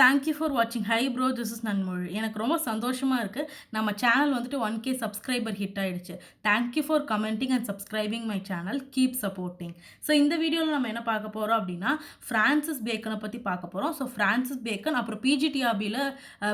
Thank you for வாட்சிங். Hi bro, this is Nanmozhi. எனக்கு ரொம்ப சந்தோஷமா இருக்கு. நம்ம சேனல் வந்துட்டு 1K சப்ஸ்கிரைபர் ஹிட் ஆயிடுச்சு. Thank you for commenting and subscribing my channel. Keep supporting. So இந்த வீடியோவில் நம்ம என்ன பார்க்க போகிறோம் அப்படின்னா, ஃப்ரான்சிஸ் பேக்கனை பற்றி பார்க்க போகிறோம். ஸோ ஃப்ரான்சிஸ் பேக்கன் அப்புறம் பிஜிடிஆர்பியில்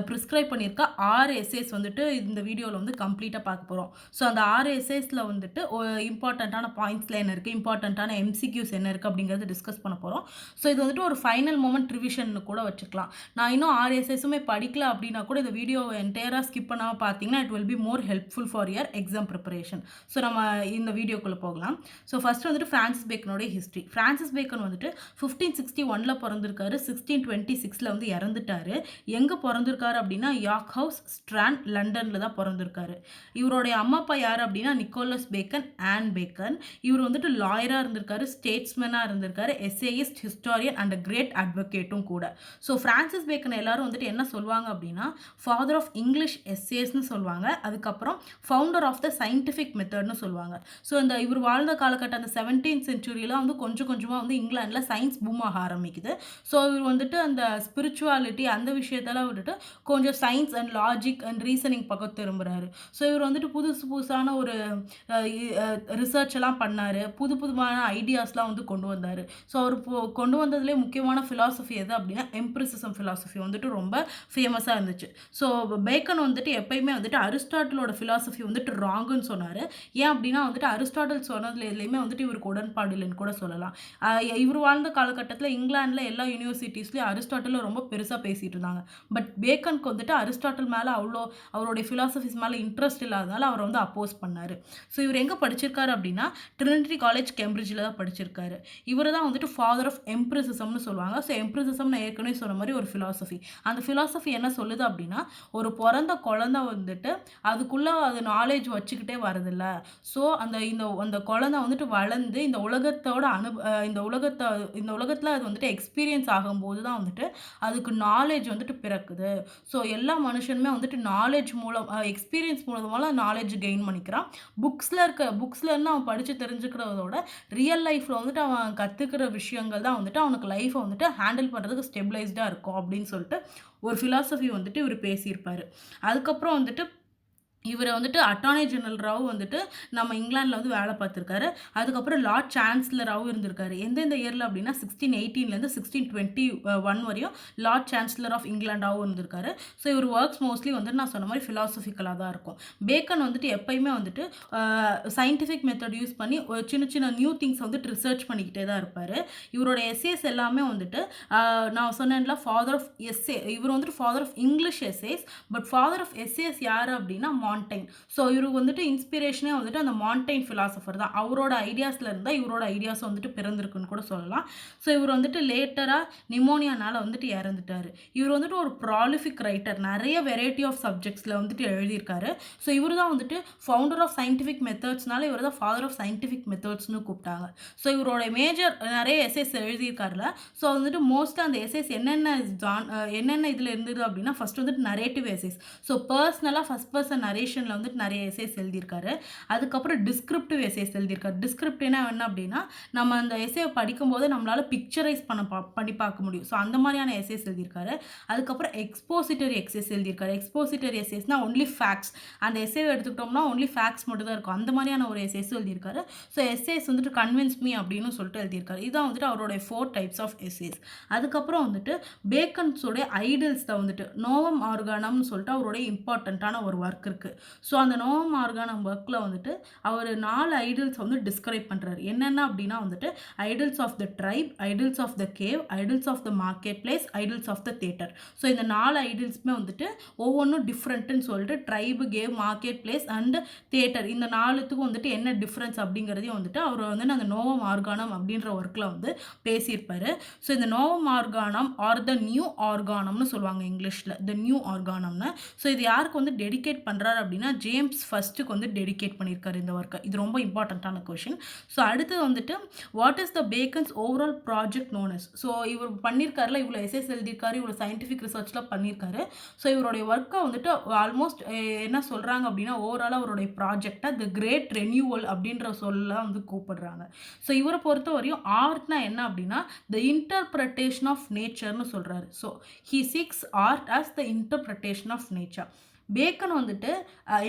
ப்ரிஸ்கிரைப் பண்ணியிருக்க 6 எஸ்ஏஸ் வந்துட்டு இந்த வீடியோவில் வந்து கம்ப்ளீட்டாக பார்க்க போகிறோம். ஸோ அந்த 6 எஸ்ஏஸில் வந்துட்டு இம்பார்ட்டண்ட்டான பாயிண்ட்ஸில் என்ன இருக்குது, இம்பார்ட்டண்ட்டான எம்சிக்யூஸ் என்ன இருக்குது அப்படிங்கிறது டிஸ்கஸ் பண்ண போகிறோம். ஸோ இது வந்துட்டு ஒரு ஃபைனல் மொமெண்ட் ரிவிஷன் கூட வச்சுக்கலாம். நான் இன்னும் ஆர்எஸ்எஸுமே படிக்கல அப்படின்னா கூட இந்த வீடியோவை என்டையராக ஸ்கிப் பண்ணாமல் பார்த்தீங்கன்னா it will be more helpful for your exam preparation. So நம்ம இந்த வீடியோக்குள்ளே போகலாம். ஸோ ஃபஸ்ட்டு வந்துட்டு ஃப்ரான்சிஸ் பேக்கனோட ஹிஸ்ட்ரி. ஃப்ரான்சிஸ் பேக்கன் வந்துட்டு 1561 பிறந்திருக்காரு. 1626 வந்து இறந்துட்டாரு. எங்கே பிறந்திருக்காரு அப்படின்னா யார்க் ஹவுஸ், ஸ்ட்ராண்ட், லண்டனில் தான் பிறந்திருக்காரு. இவருடைய அம்மா அப்பா யார் அப்படின்னா நிக்கோலஸ் பேக்கன், ஆன் பேக்கன். இவர் வந்துட்டு லாயராக இருந்திருக்காரு, ஸ்டேட்ஸ்மேனாக இருந்திருக்காரு, எஸ்ஏயிஸ்ட், ஹிஸ்டாரியன் அண்ட் கிரேட் அட்வொகேட்டும் கூட. ஸோ ஃப்ரான்சிஸ் பேக்கன் எல்லாரும் வந்துட்டு என்ன சொல்லுவாங்க அப்படின்னா ஃபாதர் ஆஃப் இங்கிலீஷ் எஸ்ஏஸ்னு சொல்லுவாங்க. அதுக்கப்புறம் ஃபவுண்டர் ஆஃப் த சயின்டிஃபிக் மெத்தட்னு சொல்லுவாங்க. ஸோ இந்த இவர் வாழ்ந்த காலகட்டம் அந்த 17th centuryல வந்து கொஞ்சம் கொஞ்சமாக வந்து இங்கிலாண்டில் சயின்ஸ் பூம் ஆக ஆரம்பிக்குது. ஸோ இவர் வந்துட்டு அந்த ஸ்பிரிச்சுவாலிட்டி அந்த விஷயத்தெல்லாம் விட்டுட்டு கொஞ்சம் science and logic and reasoning பக்கம் திரும்புகிறாரு. ஸோ இவர் வந்துட்டு புதுசான ஒரு ரிசர்ச் எல்லாம் பண்ணார். புதுமான ஐடியாஸ்லாம் வந்து கொண்டு வந்தார். ஸோ அவர் கொண்டு வந்ததுலேயே முக்கியமான ஃபிலாசபி எது அப்படின்னா எம்பிரிசிசம் ஃபிலாசபி வந்துட்டு ரொம்ப ஃபேமஸாக இருந்துச்சு. ஸோ பேக்கன் வந்துட்டு எப்பயுமே வந்துட்டு அரிஸ்டாட்டிலோட ஃபிலாசபி வந்துட்டு ராங்குன்னு சொன்னார். ஏன் அப்படின்னா வந்துட்டு அரிஸ்டாட்டில் சொன்னதுல எதுலையுமே வந்துட்டு இவருக்கு உடன்பாடு இல்லைன்னு கூட சொல்லலாம். இவர் வாழ்ந்த காலகட்டத்தில் இங்கிலாண்டில் எல்லா யூனிவர்சிட்டிஸ்லையும் அரிஸ்டாட்டில் ரொம்ப பெருசாக பேசிகிட்டு இருந்தாங்க. பட் பேக்கனுக்கு வந்துட்டு அரிஸ்டாட்டில் மேலே அவ்வளோ அவருடைய ஃபிலாசபிஸ் மேலே இன்ட்ரெஸ்ட் இல்லாதனால அவர் வந்து அப்போஸ் பண்ணார். ஸோ இவர் எங்கே படிச்சிருக்காரு அப்படின்னா ட்ரினிட்டி காலேஜ் கேம்பிரிட்ஜில் தான் படிச்சிருக்காரு. இவர் தான் வந்துட்டு ஃபாதர் ஆஃப் எம்பிரிசிசம்னு சொல்லுவாங்க. ஸோ எம்பிரிசிசம் நான் ஏற்கனவே சொன்ன மாதிரி ஒரு ஃபிலாசபி. அந்த ஃபிலாசபி என்ன சொல்லுது அப்படின்னா ஒரு பிறந்த குழந்தை வந்துட்டு அதுக்குள்ளே அது நாலேஜ் வச்சுக்கிட்டே வரதில்ல. ஸோ அந்த குழந்தை வந்துட்டு வளர்ந்து இந்த உலகத்தோட இந்த உலகத்தில் அது வந்துட்டு எக்ஸ்பீரியன்ஸ் ஆகும்போது தான் வந்துட்டு அதுக்கு நாலேஜ் வந்துட்டு பிறக்குது. ஸோ எல்லா மனுஷனுமே வந்துட்டு நாலேஜ் மூலம் எக்ஸ்பீரியன்ஸ் மூலமாக நாலேஜ் கெயின் பண்ணிக்கிறான். புக்ஸ்லேருந்து அவன் படித்து தெரிஞ்சுக்கிறதோட ரியல் லைஃப்பில் வந்துட்டு அவன் கற்றுக்கிற விஷயங்கள் தான் வந்துட்டு அவனுக்கு லைஃப்பை வந்துட்டு ஹேண்டில் பண்ணுறதுக்கு ஸ்டெபிளைஸ்டாக இருக்கும் அப்படின்னு சொல்லிட்டு ஒரு ஃபிலாசபி வந்துட்டு இவர் பேசியிருப்பார். அதுக்கப்புறம் வந்துட்டு இவர் வந்துட்டு அட்டார்னி ஜெனரலாகவும் வந்துட்டு நம்ம இங்கிலாண்டில் வந்து வேலை பார்த்துருக்காரு. அதுக்கப்புறம் லார்ட் சான்சலராகவும் இருந்திருக்காரு. எந்தெந்த இயரில் அப்படின்னா 1618 1621 வரையும் லார்ட் சான்சலர் ஆஃப் இங்கிலாண்டாகவும் இருந்திருக்காரு. ஸோ இவர் ஒர்க்ஸ் மோஸ்ட்லி வந்துட்டு நான் சொன்ன மாதிரி ஃபிலாசபிக்கலாக தான் இருக்கும். பேக்கன் வந்துட்டு எப்பயுமே வந்துட்டு சயின்டிஃபிக் மெத்தட் யூஸ் பண்ணி ஒரு சின்ன நியூ திங்ஸ் வந்துட்டு ரிசர்ச் பண்ணிக்கிட்டே தான் இருப்பார். இவரோட எஸ்ஏஸ் எல்லாமே வந்துட்டு நான் சொன்னேன்ல ஃபாதர் ஆஃப் எஸ்ஏ, இவர் வந்துட்டு father of English essays. But father of essays யார் அப்படின்னா மான்டைன். ஸோ இவருக்கு வந்துட்டு இன்ஸ்பிரேஷனே வந்துட்டு அந்த மான்டைன் ஃபிலாசபர் தான். அவரோட ஐடியாஸில் இருந்தால் இவரோட ஐடியாஸ் வந்துட்டு பிறந்திருக்குன்னு கூட சொல்லலாம். ஸோ இவர் வந்துட்டு லேட்டராக நிமோனியானால் வந்துட்டு இறந்துட்டார். இவர் வந்துட்டு ஒரு ப்ராலிஃபிக் ரைட்டர், நிறைய வெரைட்டி ஆஃப் சப்ஜெக்ட்ஸில் வந்துட்டு எழுதியிருக்காரு. ஸோ இவர் தான் வந்துட்டு ஃபவுண்டர் ஆஃப் சயின்டிஃபிக் மெத்தட்ஸ்னால இவர் தான் ஃபாதர் ஆஃப் சயின்டிஃபிக் மெத்தட்ஸ்னு கூப்பிட்டாங்க. ஸோ இவரோட மேஜர் நிறைய எஸ்ஏஸ் எழுதியிருக்காருல. ஸோ வந்துட்டு மோஸ்ட்டாக அந்த எஸ்ஏஸ் என்னென்ன இதில் இருந்தது அப்படின்னா ஃபர்ஸ்ட் வந்துட்டு நரேட்டிவ் எஸ்ஏஸ். ஸோ பர்சனலாக ஃபர்ஸ்ட் பர்சன் நரேஷனில் வந்துட்டு நிறைய எஸ்ஏஸ் எழுதியிருக்காரு. அதுக்கப்புறம் டிஸ்கிரிப்டிவ் எஸ்ஏஸ் எழுதியிருக்காரு. டிஸ்கிரிப்டிவ்னா என்ன அப்படின்னா நம்ம அந்த எஸ்ஏவை படிக்கும்போது நம்மளால் பிக்சரைஸ் பண்ணி பார்க்க முடியும். ஸோ அந்த மாதிரியான எஸ்ஏஸ் எழுதியிருக்காரு. அதுக்கப்புறம் எக்ஸ்போசிட்டரி எஸ்ஏஸ் எழுதியிருக்காரு. எக்ஸ்போசிட்டரி எஸ்ஏஸ்னால் ஒன்லி ஃபேக்ட்ஸ். அந்த எஸ்ஏவை எடுத்துக்கிட்டோம்னா ஒன்லி ஃபேக்ட்ஸ் மட்டும் தான் இருக்கும். அந்த மாதிரியான ஒரு எஸ்ஏஸ் எழுதியிருக்காரு. ஸோ எஸ்ஏஸ் வந்துட்டு கன்வின்ஸ் மீ அப்படின்னு சொல்லிட்டு எழுதியிருக்காரு. இதுதான் வந்துட்டு அவருடைய 4 டைப்ஸ் ஆஃப் எஸ்ஏஸ். அதுக்கப்புறம் வந்துட்டு பேக்கன்ஸோடைய ஐடியல்ஸ் தான் வந்துட்டு நோவம் ஆர்கானம்னு சொல்லிட்டு அவருடைய இம்பார்ட்டண்ட்டான ஒரு ஒர்க் இருக்குது. ஸோ அந்த நோவம் ஆர்கானம் ஒர்க்கில் வந்துட்டு அவர் 4 ஐடல்ஸ் வந்து டிஸ்கிரைப் பண்ணுறாரு. என்னென்ன அப்படின்னா வந்துட்டு idols of the tribe, idols of the cave, idols of the market place, idols of the theatre. So இந்த 4 ஐடல்ஸுமே வந்துட்டு ஒவ்வொன்றும் டிஃப்ரெண்ட்டுன்னு சொல்லிட்டு tribe, cave, market place and theatre இந்த 4த்துக்கும் வந்துட்டு என்ன டிஃப்ரென்ஸ் அப்படிங்கிறதையும் வந்துட்டு அவர் வந்து அந்த நோவம் ஆர்கானம் அப்படின்ற ஒர்க்கில் வந்து பேசியிருப்பார். ஸோ இந்த நோவம் ஆர்கானம் ஆர் த நியூ ஆர்கானம்னு சொல்லுவாங்க இங்கிலீஷில், த நியூ ஆர்கானம்னு. ஸோ இது யாருக்கு வந்து டெடிகேட் பண்ணுறாரு பண்ணுறாரு அப்படின்னா ஜேம்ஸ் ஃபர்ஸ்ட்டுக்கு வந்து டெடிகேட் பண்ணியிருக்காரு இந்த ஒர்க்கை. இது ரொம்ப இம்பார்ட்டண்ட்டான கொஷின். ஸோ அடுத்தது வந்துட்டு what is the Bacon's overall project known as. So இவர் பண்ணியிருக்காருல, இவ்வளோ எஸ்எஸ் எழுதியிருக்காரு, இவ்வளோ சயின்டிஃபிக் ரிசர்ச்லாம் பண்ணியிருக்காரு. ஸோ இவருடைய ஒர்க்கை வந்துட்டு ஆல்மோஸ்ட் என்ன சொல்கிறாங்க அப்படின்னா ஓவராலாக அவருடைய ப்ராஜெக்டை த கிரேட் ரெனியூவல் அப்படின்ற சொல்லலாம் வந்து கூப்பிடுறாங்க. ஸோ இவரை பொறுத்த வரையும் ஆர்ட்னா என்ன அப்படின்னா த இன்டர்பிரட்டேஷன் ஆஃப் நேச்சர்னு சொல்கிறாரு. So he seeks art as the interpretation of nature. Bacon வந்துட்டு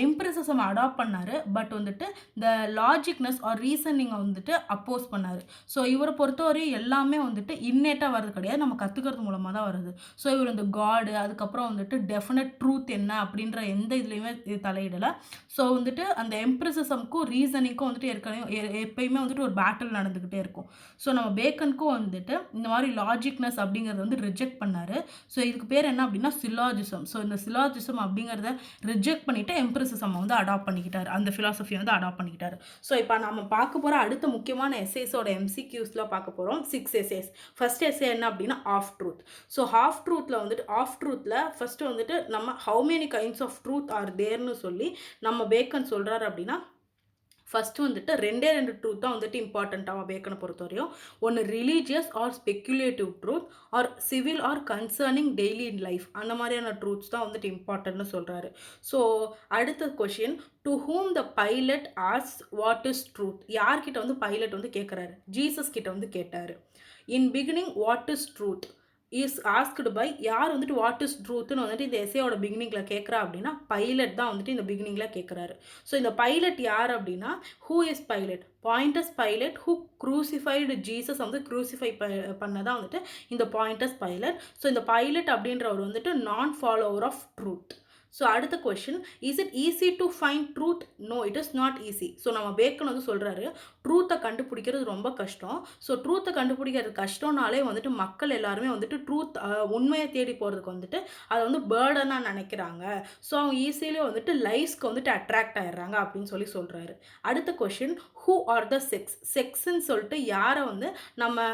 எம்பிரிசிசம் அடாப்ட் பண்ணார். பட் வந்துட்டு இந்த லாஜிக்னஸ் ஆர் ரீசனிங்கை வந்துட்டு அப்போஸ் பண்ணார். ஸோ இவரை பொறுத்தவரையும் எல்லாமே வந்துட்டு இன்னேட்டாக வர்றது கிடையாது, நம்ம கற்றுக்கிறது மூலமாக தான் வருது. ஸோ இவர் இந்த காடு, அதுக்கப்புறம் வந்துட்டு டெஃபினட் ட்ரூத் என்ன அப்படின்ற எந்த இதுலேயுமே இது தலையிடலை. ஸோ வந்துட்டு அந்த எம்பிரிசிசம்க்கும் ரீசனிங்க்கும் வந்துட்டு ஏற்கனவே எப்பயுமே வந்துட்டு ஒரு பேட்டில் நடந்துக்கிட்டே இருக்கும். ஸோ நம்ம பேக்கனுக்கும் வந்துட்டு இந்த மாதிரி லாஜிக்னஸ் அப்படிங்கிறத வந்து ரிஜெக்ட் பண்ணார். ஸோ இதுக்கு பேர் என்ன அப்படின்னா சிலாஜிசம். ஸோ இந்த சிலாஜிசம் அப்படிங்கிறத ரிஜெக்ட் பண்ணிட்டு எம்பிரிசிசம் வந்து அடாப்ட் பண்ணிக்கிட்டாரு, அந்த ஃபிலாசபியை வந்து அடாப்ட் பண்ணிக்கிட்டாரு. ஸோ இப்போ நம்ம பார்க்க போகிற அடுத்த முக்கியமான எஸ்ஏஸோட எம்சிக்யூஸ்லாம் பார்க்க போகிறோம். 6 எஸ்ஏஸ். ஃபர்ஸ்ட் எஸ்ஏ என்ன அப்படின்னா ஆஃப் ட்ரூத். ஸோ ஆஃப் ட்ரூத்தில் ஃபர்ஸ்ட் வந்துட்டு நம்ம how many kinds of truth are தேர்னு சொல்லி நம்ம பேக்கன் சொல்கிறாரு அப்படின்னா ஃபஸ்ட்டு வந்துட்டு 2 ட்ரூத் தான் வந்துட்டு இம்பார்ட்டண்ட்டாக பேக்கனை பொறுத்தவரையும். ஒன்று religious or speculative truth or civil or concerning daily in life, அந்த மாதிரியான ட்ரூத்ஸ் தான் வந்துட்டு இம்பார்ட்டன்ட்னு சொல்கிறாரு. ஸோ அடுத்த question, to whom the Pilate as what is truth. யார்கிட்ட வந்து பைலட் வந்து கேட்குறாரு? ஜீசஸ் கிட்ட வந்து கேட்டார். In beginning what is truth is asked by, யார் வந்துட்டு வாட் இஸ் ட்ரூத்னு வந்துட்டு இந்த எஸ்ஏயோட பிகினிங்கில் கேட்குறா அப்படின்னா பைலட் தான் வந்துட்டு இந்த பிகினிங்கில் கேட்குறாரு. ஸோ இந்த பைலட் யார் அப்படின்னா who is Pilate? Pontius Pilate who crucified Jesus வந்து க்ரூசிஃபை பண்ணதான் வந்துட்டு இந்த பாயிண்டஸ் பைலட். ஸோ இந்த பைலட் அப்படின்றவர் வந்துட்டு நான் ஃபாலோவர் ஆஃப் ட்ரூத். ஸோ அடுத்த question, is it easy to find truth? No, it is not easy. So நம்ம பேக்கன் வந்து சொல்கிறாரு ட்ரூத்தை கண்டுபிடிக்கிறது ரொம்ப கஷ்டம். ஸோ ட்ரூத்தை கண்டுபிடிக்கிறது கஷ்டம்னாலே வந்துட்டு மக்கள் எல்லாருமே வந்துட்டு ட்ரூத் உண்மையை தேடி போகிறதுக்கு வந்துட்டு அதை வந்து பேர்டனாக நினைக்கிறாங்க. ஸோ அவங்க ஈஸியிலே வந்துட்டு லைஃப்ஸ்க்கு வந்துட்டு அட்ராக்ட் ஆகிடுறாங்க அப்படின்னு சொல்லி சொல்கிறாரு. அடுத்த question, who are the sects? செக்ஸ்ன்னு சொல்லிட்டு யாரை வந்து நம்ம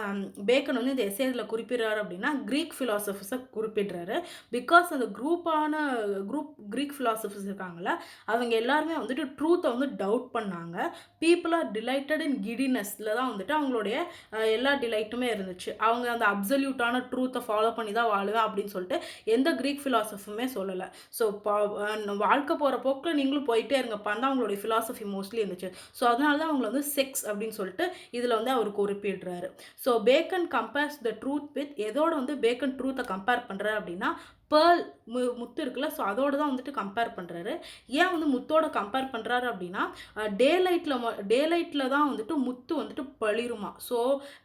பேக்கன் வந்து இந்த எஸ்ஏல குறிப்பிடுறாரு அப்படின்னா க்ரீக் ஃபிலாசபர்ஸை குறிப்பிடுறாரு. பிகாஸ் அந்த க்ரீக் ஃபிலாசபர்ஸ் இருக்காங்களா, அவங்க எல்லாருமே வந்துட்டு ட்ரூத்தை வந்து டவுட் பண்ணாங்க. பீப்புள் ஆர் டிலைட்டட் இன் கிடினஸில் தான் வந்துட்டு அவங்களுடைய எல்லா டிலைட்டுமே இருந்துச்சு. அவங்க அந்த அப்சல்யூட்டான ட்ரூத்தை ஃபாலோ பண்ணி தான் வாழுவேன் அப்படின்னு சொல்லிட்டு எந்த க்ரீக் ஃபிலாசபருமே சொல்லலை. ஸோ வாழ்க்கை போகிற போக்கில் நீங்களும் போயிட்டே இருங்கப்பான் தான் அவங்களுடைய ஃபிலாசபி மோஸ்ட்லி இருந்துச்சு. ஸோ அதனால தான் அவங்களை வந்து செக்ஸ் அப்படின்னு சொல்லிட்டு இதில் வந்து அவர் குறிப்பிடுறாரு. So Bacon compares the truth with, எதோட வந்து பேக்கன் ட்ரூத்தை கம்பேர் பண்ணுறாரு அப்படின்னா பேர்ல் முத்து இருக்குல்ல, ஸோ அதோடு தான் வந்துட்டு கம்பேர் பண்ணுறாரு. ஏன் வந்து முத்தோட கம்பேர் பண்ணுறாரு அப்படின்னா டே லைட்டில் தான் வந்துட்டு முத்து வந்துட்டு பளிருமா. ஸோ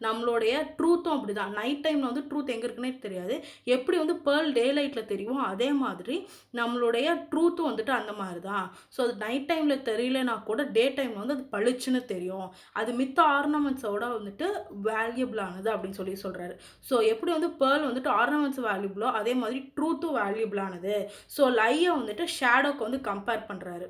நம்மளுடைய ட்ரூத்தும் அப்படி தான். நைட் டைமில் வந்து ட்ரூத் எங்கே இருக்குன்னே தெரியாது. எப்படி வந்து பேர்ல் டே லைட்டில் தெரியும், அதே மாதிரி நம்மளுடைய ட்ரூத்தும் வந்துட்டு அந்த மாதிரி தான். ஸோ அது நைட் டைமில் தெரியலனா கூட டே டைமில் வந்து அது பளிச்சுன்னு தெரியும். அது மித்த ஆர்னமெண்ட்ஸோட வந்துட்டு வேல்யூபிளானது அப்படின்னு சொல்லி சொல்கிறாரு. ஸோ எப்படி வந்து பேர்ல் வந்துட்டு ஆர்னமெண்ட்ஸ் வேல்யூபிளோ அதே மாதிரி ட்ரூத்தும் வேல்யூபிளானது. ஸோ லையை வந்துட்டு ஷேடோக்கு வந்து கம்பேர் பண்ணுறாரு.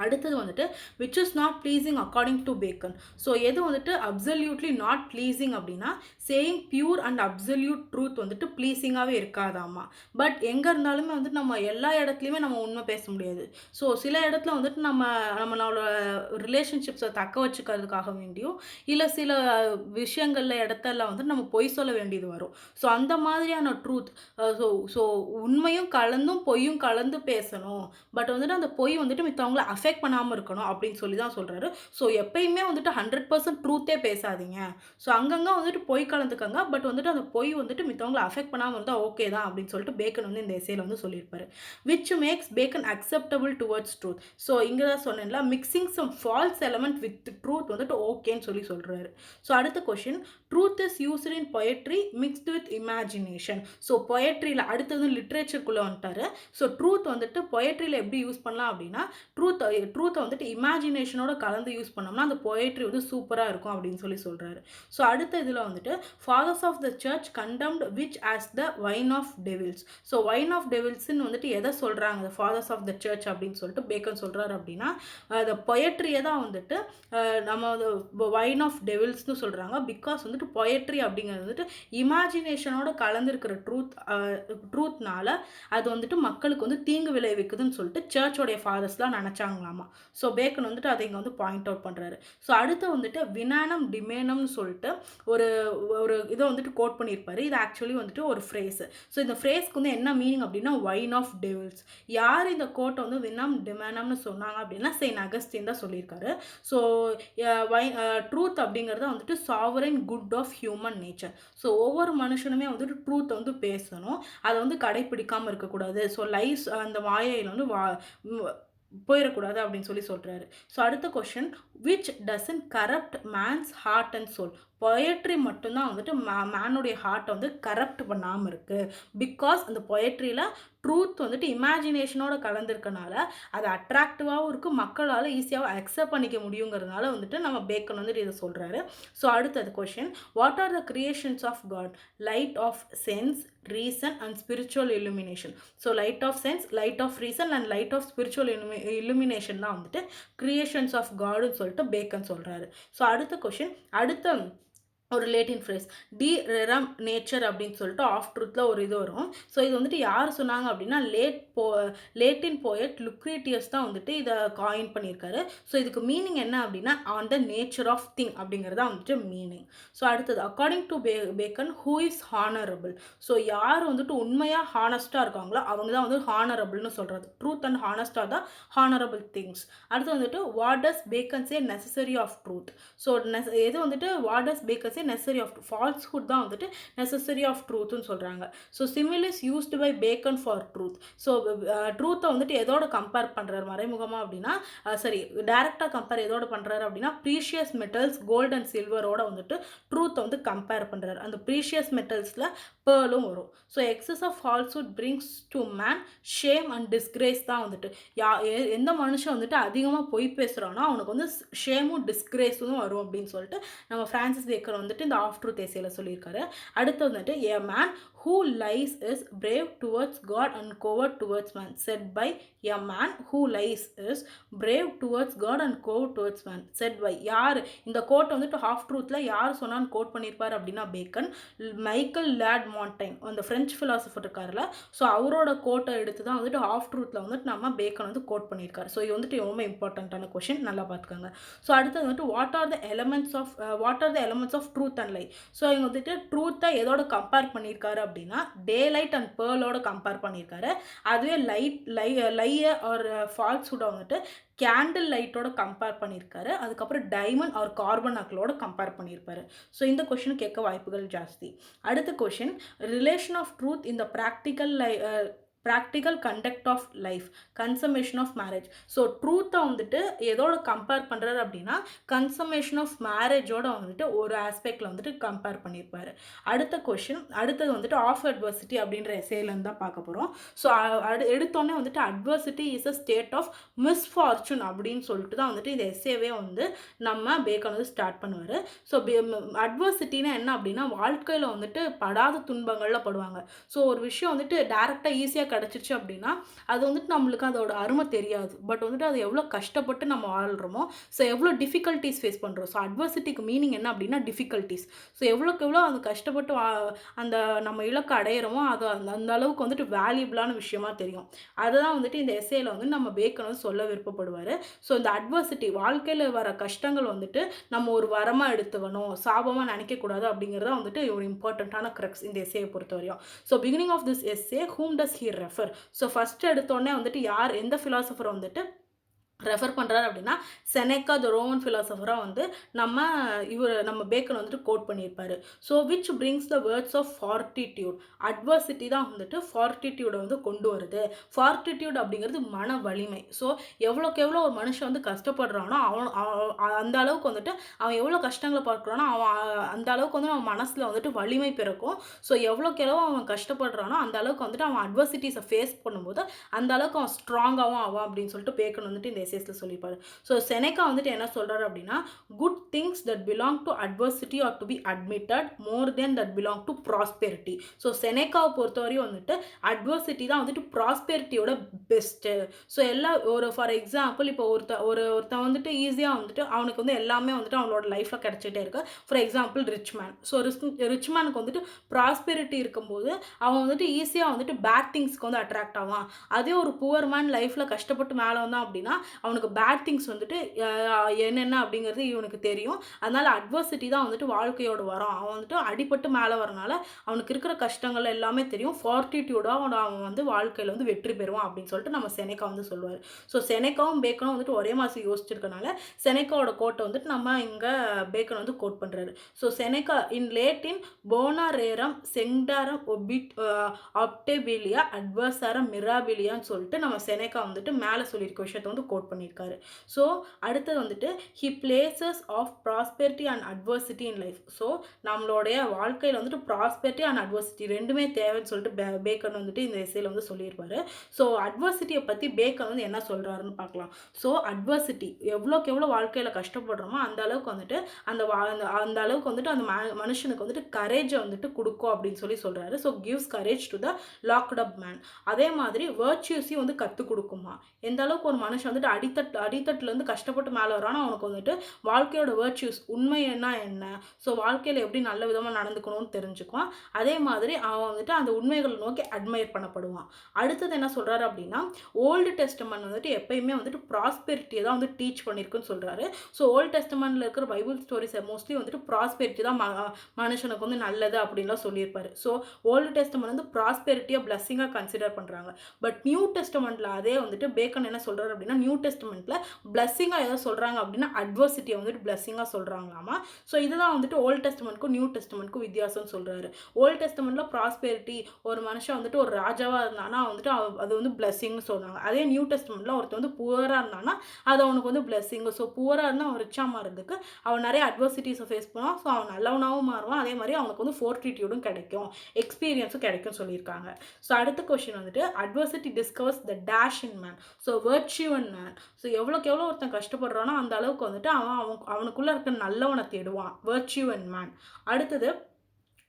அடுத்தது வந்துட்டு which is not pleasing according to bacon. So எது வந்துட்டு அப்சல்யூட்லி நாட் ப்ளீஸிங் அப்படின்னா saying pure and absolute truth வந்துட்டு ப்ளீஸிங்காகவே இருக்காதாமா. பட் எங்கே இருந்தாலுமே வந்துட்டு நம்ம எல்லா இடத்துலையுமே நம்ம உண்மை பேச முடியாது. ஸோ சில இடத்துல வந்துட்டு நம்மளோட ரிலேஷன்ஷிப்ஸை தக்க வச்சுக்கிறதுக்காக வேண்டியும் இல்லை சில விஷயங்களில் இடத்துல வந்துட்டு நம்ம பொய் சொல்ல வேண்டியது வரும். ஸோ அந்த மாதிரியான ட்ரூத், ஸோ உண்மையும் கலந்தும் பொய்யும் கலந்து பேசணும். பட் வந்துட்டு அந்த பொய் வந்துட்டு மித்தவங்களை அஃபெக்ட் பண்ணாமல் இருக்கணும் அப்படின்னு சொல்லி தான் சொல்கிறாரு. ஸோ எப்பயுமே வந்துட்டு 100% ட்ரூத்தே பேசாதீங்க. ஸோ அங்கங்கே வந்துட்டு பொய் கலந்துக்கங்க. பட் வந்துட்டு அந்த பொய் வந்துட்டு மித்தவங்களை அஃபெக்ட் பண்ணாமல் இருந்தால் ஓகே தான் அப்படின்னு சொல்லிட்டு பேக்கன் வந்து இந்த எஸ்ஏல வந்து சொல்லியிருப்பாரு. Which makes Bacon acceptable towards truth. So இங்கே தான் சொன்னேன்ல mixing some false element with truth வந்துட்டு ஓகேன்னு சொல்லி சொல்கிறாரு. ஸோ அடுத்த question, truth is used in poetry mixed with imagination. So பொயட்ரியில் அடுத்தது லிட்ரேச்சருக்குள்ளே வந்துட்டாரு. ஸோ ட்ரூத் வந்துட்டு பொயட்ரியில் எப்படி யூஸ் பண்ணலாம் அப்படின்னா ட்ரூத் ட்ரூத்தை வந்துட்டு இமேஜினேஷனோட கலந்து யூஸ் பண்ணோம்னா அந்த பொயட்ரி வந்து சூப்பராக இருக்கும் அப்படின்னு சொல்கிறாரு. ஸோ அடுத்த இதில் வந்துட்டு fathers of the church condemned which as the wine of devils. So wine of டெவில்ஸ்ன்னு வந்துட்டு எதை சொல்கிறாங்க ஃபாதர்ஸ் ஆஃப் த சர்ச் அப்படின்னு சொல்லிட்டு பேக்கன் சொல்கிறாரு அப்படின்னா அந்த பொயட்ரியை தான் வந்துட்டு நம்ம வைன் ஆஃப் டெவில்ஸ்னு சொல்கிறாங்க. பிகாஸ் வந்துட்டு பொயட்ரி அப்படிங்கிறது வந்துட்டு இமேஜினேஷனோட கலந்துருக்கிற ட்ரூத்னால அது வந்துட்டு மக்களுக்கு வந்து தீங்கு விளைவிக்குதுன்னு சொல்லிட்டு சர்ச்சோடைய ஃபாதர்ஸ்லாம் நினச்சாங்களாமா. ஸோ பேக்கன் வந்துட்டு அதை இங்கே வந்து பாயிண்ட் அவுட் பண்ணுறாரு. ஸோ அடுத்து வந்துட்டு வினானம் டிமேனம்னு சொல்லிட்டு ஒரு ஒரு இதை வந்துட்டு கோட் பண்ணியிருப்பாரு. இது ஆக்சுவலி வந்துட்டு ஒரு ஃப்ரேஸ். ஸோ இந்த ஃப்ரேஸ்க்கு வந்து என்ன மீனிங் அப்படின்னா வைன் ஆஃப் டெவில்ஸ். யார் இந்த கோட்டை வந்து வினம் டிமேனம்னு சொன்னாங்க அப்படின்னா செயின்ட் அகஸ்டின் தான் சொல்லியிருக்காரு. ஸோ ட்ரூத் அப்படிங்கிறத வந்துட்டு sovereign good of human nature. So ஒவ்வொரு மனுஷனுமே வந்துட்டு ட்ரூத்தை வந்து பேசணும், அதை வந்து கடைப்பிடிக்காமல் இருக்கக்கூடாது. ஸோ லைஸ் அந்த வாயையில் வந்து போயிடக்கூடாது அப்படின்னு சொல்கிறாரு. ஸோ அடுத்த question, which doesn't corrupt man's heart and soul. Poetry மட்டும்தான் வந்துட்டு மேனுடைய ஹார்ட்டை வந்து கரப்ட் பண்ணாமல் இருக்குது. பிகாஸ் அந்த பொயட்ரியில் ட்ரூத் வந்துட்டு இமேஜினேஷனோட கலந்துருக்கனால அது அட்ராக்டிவாகவும் இருக்குது, மக்களால் ஈஸியாக அக்செப்ட் பண்ணிக்க முடியுங்கிறதுனால வந்துட்டு நம்ம பேக்கன் வந்துட்டு இதை சொல்கிறாரு. ஸோ அடுத்தது question, what are the creations of God? Light of sense, reason and spiritual illumination. So light of sense, light of reason and light of spiritual illumination தான் வந்துட்டு கிரியேஷன்ஸ் ஆஃப் காடுன்னு சொல்லிட்டு பேக்கன் சொல்கிறாரு. So அடுத்த question, அடுத்த ஒரு லேட்டின் phrase D ரெரம் nature அப்படின்னு சொல்லிட்டு of ட்ரூத்தில் ஒரு இது வரும். ஸோ இது வந்துட்டு யார் சொன்னாங்க அப்படின்னா லேட்டின் போயட் லுக்ரீட்டியஸ் தான் வந்துட்டு இதை காயின் பண்ணியிருக்காரு. ஸோ இதுக்கு மீனிங் என்ன அப்படின்னா on the nature of thing அப்படிங்கிறதா வந்துட்டு மீனிங். ஸோ அடுத்தது, according to Bacon who is honourable. So யார் வந்துட்டு உண்மையாக ஹானஸ்ட்டாக இருக்காங்களோ அவங்க தான் வந்து ஹானரபிள்னு சொல்கிறது. ட்ரூத் அண்ட் ஹானஸ்டாக தான் ஹானரபிள் திங்ஸ். அடுத்து வந்துட்டு what does Bacon say necessary of truth. So எது வந்துட்டு what does Bacon say necessary of falsehood தான் வந்துட்டு நெசசரி ஆஃப் ட்ரூத்னு சொல்கிறாங்க. So similes used by Bacon for truth. So ட்ரூத்தை வந்துட்டு எதோட கம்பேர் பண்ணுறாரு மறைமுகமாக அப்படின்னா டைரெக்டாக கம்பேர் எதோட பண்ணுறாரு அப்படின்னா ப்ரீஷியஸ் மெட்டல்ஸ் கோல்டு அண்ட் சில்வரோட வந்துட்டு ட்ரூத்தை வந்து கம்பேர் பண்ணுறாரு. அந்த ப்ரீஷியஸ் மெட்டல்ஸில் பேர்லும் வரும். So excess of falsehood brings to man shame and disgrace தான் வந்துட்டு எந்த மனுஷன் வந்துட்டு அதிகமாக பொய் பேசுகிறானோ அவனுக்கு வந்து ஷேமும் டிஸ்கிரேஸும் வரும் அப்படின்னு சொல்லிட்டு நம்ம ஃப்ரான்சிஸ் பேக்கன் வந்துட்டு இந்த ஆஃப் ட்ரூத் எஸ்ஸேல சொல்லியிருக்காரு. அடுத்து வந்துட்டு a man who lies is brave towards God and coward towards man, said by a man who lies is brave towards God and coward towards man, said by. யார் இந்த code வந்துட்டு of ட்ரூத்தில் யார் சொன்னான்னு code பண்ணியிருப்பார் அப்படின்னா bacon. Michael late மாண்டைன் அந்த French philosopher இருக்கார்ல, so அவரோட கோட்டை எடுத்து தான் வந்துட்டு ஆஃப் ட்ரூத்தில் வந்துட்டு நம்ம பேக்கன் வந்து கோட் பண்ணியிருக்காரு. ஸோ இது வந்துட்டு ரொம்ப இம்பார்ட்டண்ட்டான கொஷின், நல்லா பார்த்துக்கோங்க. ஸோ அடுத்தது வந்துட்டு what are the elements of truth and lie. So இவங்க வந்துட்டு ட்ரூத்தை எதோட கம்பேர் பண்ணியிருக்காரு அப்படின்னா டே லைட் அண்ட் பேர்லோட கம்பேர் பண்ணியிருக்காரு. அதுவே லையை ஒரு ஃபால்ஸ்ஹுட்டை வந்துட்டு கேண்டில் லைட்டோட கம்பேர் பண்ணியிருக்காரு. அதுக்கப்புறம் டைமண்ட் ஆர் கார்பன் அக்களோட கம்பேர் பண்ணியிருப்பாரு. ஸோ இந்த கொஷின் கேட்க வாய்ப்புகள் ஜாஸ்தி. அடுத்த கொஷின், ரிலேஷன் ஆஃப் ட்ரூத் இந்த practical conduct of life, consummation of marriage. So ட்ரூத்தை வந்துட்டு எதோட கம்பேர் பண்ணுறாரு அப்படின்னா கன்சமேஷன் ஆஃப் மேரேஜோட வந்துட்டு ஒரு ஆஸ்பெக்டில் வந்துட்டு கம்பேர் பண்ணியிருப்பார். அடுத்த கொஷின், அடுத்தது வந்துட்டு ஆஃப் அட்வர்சிட்டி அப்படின்ற எஸ்ஸேலேருந்து தான் பார்க்க போகிறோம். ஸோ எடுத்தோடனே வந்துட்டு adversity is a state of misfortune அப்படின்னு சொல்லிட்டு தான் வந்துட்டு இந்த எஸ்ஸேவே வந்து நம்ம பேக்கன் வந்து ஸ்டார்ட் பண்ணுவார். ஸோ அட்வர்சிட்டினா என்ன அப்படின்னா வாழ்க்கையில் வந்துட்டு படாத துன்பங்களில் படுவாங்க. ஸோ ஒரு விஷயம் வந்துட்டு டேரெக்டாக ஈஸியாக கிடச்சிருச்சு அப்படின்னா அது வந்துட்டு நம்மளுக்கு அதோட அருமை தெரியாது. பட் வந்துட்டு அது எவ்வளோ கஷ்டப்பட்டு நம்ம வாழ்கிறோமோ, ஸோ எவ்வளோ டிஃபிகல்ட்டிஸ் ஃபேஸ் பண்ணுறோம். ஸோ அட்வர்சிட்டிக்கு மீனிங் என்ன அப்படின்னா டிஃபிகல்ட்டிஸ். ஸோ எவ்வளோக்கு எவ்வளோ அது கஷ்டப்பட்டு அந்த நம்ம இலக்கை அடையிறோமோ அது அந்த அளவுக்கு வந்துட்டு வேல்யூபிளான விஷயமா தெரியும். அதுதான் வந்துட்டு இந்த எஸ்ஸேல வந்து நம்ம பேக்கன் வந்து சொல்ல விருப்பப்படுவார். ஸோ இந்த அட்வர்சிட்டி வாழ்க்கையில் வர கஷ்டங்கள் வந்துட்டு நம்ம ஒரு வரமாக எடுத்துக்கணும், சாபமாக நினைக்கக்கூடாது அப்படிங்கிறத வந்துட்டு ஒரு இம்பார்ட்டண்ட்டான க்ரக்ஸ் இந்த எஸ்ஸேயை பொறுத்தவரையும். So beginning of this essay whom does he refer. So first எடுத்தோடனே வந்துட்டு எந்த ஃபிலாசபரை வந்துட்டு ரெஃபர் பண்ணுறாரு அப்படின்னா செனேக்கா த ரோமன் ஃபிலாசபராக வந்து நம்ம பேக்கன் வந்துட்டு கோட் பண்ணியிருப்பார். So which brings the words of fortitude. Adversity தான் வந்துட்டு ஃபார்ட்டிடியூடை வந்து கொண்டு வருது. ஃபார்ட்டிடியூட் அப்படிங்கிறது மன வலிமை. ஸோ எவ்வளோக்கு எவ்வளோ ஒரு மனுஷன் வந்து கஷ்டப்படுறானோ அந்த அளவுக்கு வந்துட்டு அவன் எவ்வளோ கஷ்டங்களை பார்க்குறானோ அந்த அளவுக்கு வந்து அவன் மனசில் வந்துட்டு வலிமை பிறக்கும். ஸோ எவ்வளோக்கு எவ்வளோ அவன் கஷ்டப்படுறானோ அந்த அளவுக்கு வந்துட்டு அவன் அட்வர்சிட்டிஸை ஃபேஸ் பண்ணும்போது அந்த அளவுக்கு அவன் ஸ்ட்ராங்காகவும் ஆவான் அப்படின்னு சொல்லிட்டு பேக்கன் வந்துட்டு இந்த எசேஸில் சொல்லியிருப்பாரு. ஸோ செனேக்கா வந்துட்டு என்ன சொல்கிறாரு அப்படின்னா, good things that belong to adversity are to be admitted more than that belong to prosperity. So செனேக்காவை பொறுத்தவரையும் வந்துட்டு அட்வர்சிட்டி தான் வந்துட்டு ப்ராஸ்பெரிட்டியோட பெஸ்ட்டு. ஸோ ஒரு ஃபார் எக்ஸாம்பிள் இப்போ ஒருத்தன் வந்துட்டு ஈஸியாக வந்துட்டு அவனுக்கு வந்து எல்லாமே வந்துட்டு அவனோட லைஃப்பில் கிடச்சிட்டே இருக்கு. For example rich man. So rich மேனுக்கு வந்துட்டு ப்ராஸ்பெரிட்டி இருக்கும்போது அவன் வந்துட்டு ஈஸியாக வந்துட்டு பேட் திங்ஸ்க்கு வந்து அட்ராக்ட் ஆவான். அதே ஒரு புவர் மேன் லைஃப்பில் கஷ்டப்பட்டு மேலே வந்தான் அப்படின்னா அவனுக்கு பேட் திங்ஸ் வந்துட்டு என்னென்ன அப்படிங்கிறது இவனுக்கு தெரியும். அதனால் அட்வர்சிட்டி தான் வந்துட்டு வாழ்க்கையோட வரும். அவன் வந்துட்டு அடிபட்டு மேலே வரனால அவனுக்கு இருக்கிற கஷ்டங்கள் எல்லாமே தெரியும். ஃபார்ட்டிடியூடாக அவன் வந்து வாழ்க்கையில் வந்து வெற்றி பெறுவான் அப்படின்னு சொல்லிட்டு நம்ம செனேக்கா வந்து சொல்லுவார். ஸோ செனேக்காவும் பேக்கனும் வந்துட்டு ஒரே மாதம் யோசிச்சிருக்கனால செனேக்காவோட கோட்டை வந்துட்டு நம்ம இங்கே பேக்கன் வந்து கோட் பண்ணுறாரு. ஸோ செனேக்கா இன் லேட்டின் போனாரேரம் செங்டாரம் ஒபிட் ஆப்டேபிலியா அட்வர்சாரம் மிராபிலியான்னு சொல்லிட்டு நம்ம செனேக்கா வந்துட்டு மேலே சொல்லியிருக்க விஷயத்தை வந்து கோட் பண்ணியிருக்காரு. ஸோ அடுத்தது வந்துட்டு he places of prosperity and adversity in life. So நம்மளுடைய வாழ்க்கையில் வந்துட்டு ப்ராஸ்பெரிட்டி அண்ட் அட்வர்சிட்டி ரெண்டுமே தேவைன்னு சொல்லிட்டு பேக்கன் வந்துட்டு இந்த எஸ்ஸேல வந்து சொல்லியிருப்பாரு. ஸோ அட்வர்சிட்டியை பற்றி பேக்கன் வந்து என்ன சொல்கிறாருன்னு பார்க்கலாம். ஸோ அட்வர்சிட்டி எவ்வளோக்கு எவ்வளோ வாழ்க்கையில் கஷ்டப்படுறோமோ அந்த அளவுக்கு வந்துட்டு அந்த அளவுக்கு வந்துட்டு அந்த மனுஷனுக்கு வந்துட்டு கரேஜை வந்துட்டு கொடுக்கும் அப்படின்னு சொல்லி சொல்கிறாரு. So gives courage to the locked up man. அதே மாதிரி வேர்ச்சுஸையும் வந்து கற்றுக் கொடுக்குமா. எந்த அளவுக்கு ஒரு மனுஷன் வந்துட்டு அடித்தட்டுலேருந்து கஷ்டப்பட்டு மேலே வரானோ அவனுக்கு வந்துட்டு வாழ்க்கையோட வேர்ச்சுஸ் உண்மை என்ன, ஸோ வாழ்க்கையில் எப்படி நல்ல விதமாக நடந்துக்கணும்னு தெரிஞ்சுக்குவான். அதே மாதிரி அவன் வந்துட்டு அந்த உண்மைகளை நோக்கி அட்மையர் பண்ணப்படுவான். அடுத்தது என்ன சொல்கிறாரு அப்படின்னா, ஓல்டு டெஸ்டமெண்ட் வந்துட்டு எப்பயுமே வந்துட்டு ப்ராஸ்பெரிட்டியை தான் வந்து டீச் பண்ணியிருக்குன்னு சொல்கிறாரு. ஸோ ஓல்டு டெஸ்டமெண்ட்டில் இருக்கிற பைபிள் ஸ்டோரிஸை மோஸ்ட்லி வந்துட்டு ப்ராஸ்பெரிட்டி தான் மனுஷனுக்கு வந்து நல்லது அப்படின்லாம் சொல்லியிருப்பாரு. ஸோ ஓல்டு டெஸ்டமெண்ட் வந்து ப்ராஸ்பெரிட்டியை பிளஸ்ஸிங்காக கன்சிடர் பண்ணுறாங்க. பட் நியூ டெஸ்டமெண்ட்டில் அதே வந்துட்டு பேக்கன் என்ன சொல்கிறாரு அப்படின்னா, நியூ டெஸ்டமெண்ட்டில் பிளஸ்ஸிங்காக எதாவது சொல்கிறாங்க அப்படின்னா அட்வர்சிட்டியை வந்துட்டு பிளஸ்ஸிங்காக சொல்கிறாங்களாமா. ஸோ இதுதான் வந்துட்டு ஓல்டு டெஸ்டமெண்ட்க்கும் நியூ டெஸ்டமெண்ட்க்கும் வித்தியாசம்னு சொல்கிறாரு. ஓல்டு டெஸ்டமெண்ட்டில் ப்ராஸ்பெரிட்டி ஒரு மனுஷன் வந்துட்டு ஒரு ராஜாவாக இருந்தானா வந்துட்டு அது வந்து பிளஸ்ஸிங்னு சொல்கிறாங்க. அதே நியூ டெஸ்டமெண்ட்டில் ஒருத்தர் வந்து புவராக இருந்தானா அது அவனுக்கு வந்து பிளஸ்ஸிங்கு. ஸோ புவராக இருந்தால் அவன் ரிச்சாக மாறதுக்கு அவன் நிறைய அட்வர்சிட்டிஸை ஃபேஸ் பண்ணுவான். ஸோ அவன் நல்லவனாகவும் மாறுவான். அதே மாதிரி அவனுக்கு வந்து ஃபோர்ட்டிடியூடும் கிடைக்கும், எக்ஸ்பீரியன்ஸும் கிடைக்கும் சொல்லியிருக்காங்க. ஸோ அடுத்த கொஸ்டின் வந்துட்டு adversity discovers the dash in man. So virtue in man. ஸோ எவ்வளோக்கு எவ்வளோ ஒருத்தன் கஷ்டப்படுறானோ அந்த அளவுக்கு வந்துட்டு அவனுக்குள்ளே இருக்க நல்லவனை தேடுவான். Virtue in man. அடுத்தது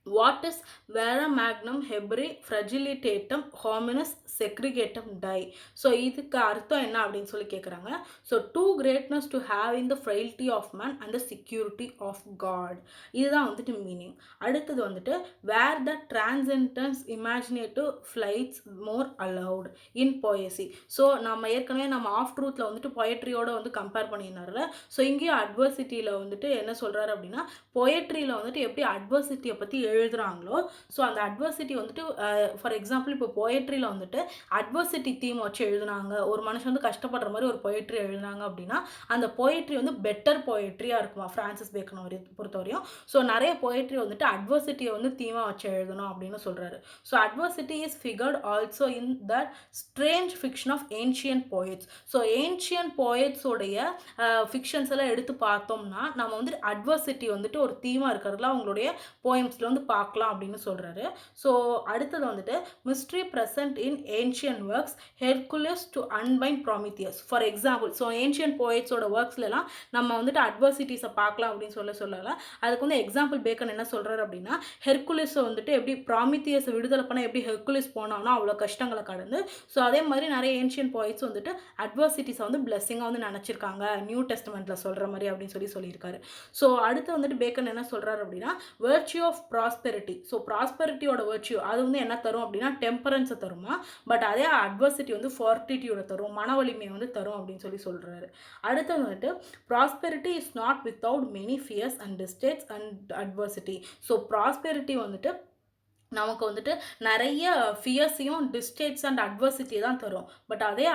வாட் இஸ் வேர மேக்னம் ஹெப்ரி ஃப்ரெஜிலிட்டேட்டம் ஹாமினஸ் செக்ரிகேட்டம் டை. ஸோ இதுக்கு அர்த்தம் என்ன அப்படின்னு சொல்லி கேட்குறாங்க. So to greatness to have in the frailty of man and the security of God. இதுதான் வந்துட்டு மீனிங். அடுத்தது வந்துட்டு where the transcendence imaginative flights more allowed in போயசி. So நம்ம ஏற்கனவே நம்ம ஆஃப் ட்ரூத்தில் வந்துட்டு பொயட்ரியோட வந்து கம்பேர் பண்ணியிருந்தார்ல. ஸோ இங்கேயும் அட்வர்சிட்டியில் வந்துட்டு என்ன சொல்கிறாரு அப்படின்னா, பொயட்ரியில் வந்துட்டு எப்படி அட்வர்சிட்டியை பற்றி எழுதுறாங்களோ ஸோ அந்த அட்வர்சிட்டி வந்துட்டு ஃபார் எக்ஸாம்பிள் இப்போ பொயட்ரியில் வந்துட்டு அட்வர்சிட்டி தீம் வச்சு எழுதுனாங்க. ஒரு மனுஷன் வந்து கஷ்டப்படுற மாதிரி ஒரு பொயட்ரி எழுதுனாங்க அப்படின்னா அந்த பொயட்ரி வந்து பெட்டர் பொயட்ரியாக இருக்குமா ஃப்ரான்சிஸ் பேக்கன் பொறுத்தவரையும். ஸோ நிறைய பொயட்ரி வந்துட்டு அட்வர்சிட்டியை வந்து தீமாக வச்சு எழுதணும் அப்படின்னு சொல்கிறாரு. So adversity is figured also in the strange fiction of ancient poets. So ancient போயட்ஸோடைய ஃபிக்ஷன்ஸ் எல்லாம் எடுத்து பார்த்தோம்னா நம்ம வந்துட்டு அட்வர்சிட்டி வந்துட்டு ஒரு தீமாக இருக்கிறதுல அவங்களுடைய போயம்ஸில் வந்து பார்க்கலாம் அப்படின்னு சொல்கிறாரு. ஸோ அடுத்தது வந்துட்டு mystery present in ancient works Hercules to unbind Prometheus. For example so ancient போயட்ஸோட ஒர்க்ஸ்லாம் நம்ம வந்துட்டு அட்வர்சிட்டிஸை பார்க்கலாம் அப்படின்னு சொல்லலாம். அதுக்கு வந்து எக்ஸாம்பிள் பேக்கன் என்ன சொல்கிறாரு அப்படின்னா, ஹெர்குலிஸை வந்துட்டு எப்படி ப்ராமித்தியஸை விடுதலை பண்ண எப்படி ஹெர்குலிஸ் போனான்னா அவ்வளோ கஷ்டங்களை கடந்து. ஸோ அதே மாதிரி நிறைய ஏன்ஷியன் போயட்ஸ் வந்துட்டு அட்வர்சிட்டிஸை வந்து பிளெஸ்ஸிங்காக வந்து நினச்சிருக்காங்க நியூ டெஸ்டமெண்ட்டில் சொல்கிற மாதிரி அப்படின்னு சொல்லியிருக்காரு. ஸோ அடுத்து வந்துட்டு பேக்கன் என்ன சொல்கிறாரு அப்படின்னா, வெர்ச்சியூ ஆஃப் ப்ராஸ்பெரிட்டி. ஸோ ப்ராஸ்பெரிட்டியோட வெர்ச்சியூ அது வந்து என்ன தரும் அப்படின்னா டெம்பரன்ஸை தருமா. பட் அதே அட்வர்சிட்டி வந்து ஃபார்ட்டிடியூட தரும், மன வலிமையை வந்து தரும் அப்படின்னு சொல்கிறாரு. அடுத்து வந்துட்டு prosperity is not without many fears and distastes and adversity. So prosperity வந்துட்டு நமக்கு வந்துட்டு நிறைய ஃபியர்ஸையும் டிஸ்டேட்ஸ் அண்ட் அட்வர்சிட்டி தான் தரும். பட் அதே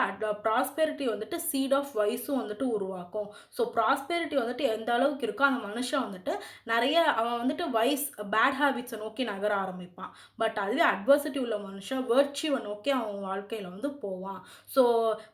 ப்ராஸ்பெரிட்டி வந்துட்டு சீட் ஆஃப் வைஸும் வந்துட்டு உருவாக்கும். ஸோ ப்ராஸ்பெரிட்டி வந்துட்டு எந்த அளவுக்கு இருக்கோ அந்த மனுஷன் வந்துட்டு நிறைய அவன் வந்துட்டு வைஸ் பேட் ஹேபிட்ஸை நோக்கி நகர ஆரம்பிப்பான். பட் அதுவே அட்வர்சிட்டி உள்ள மனுஷன் வெர்ச்சியூவை நோக்கி அவன் வாழ்க்கையில் வந்து போவான். ஸோ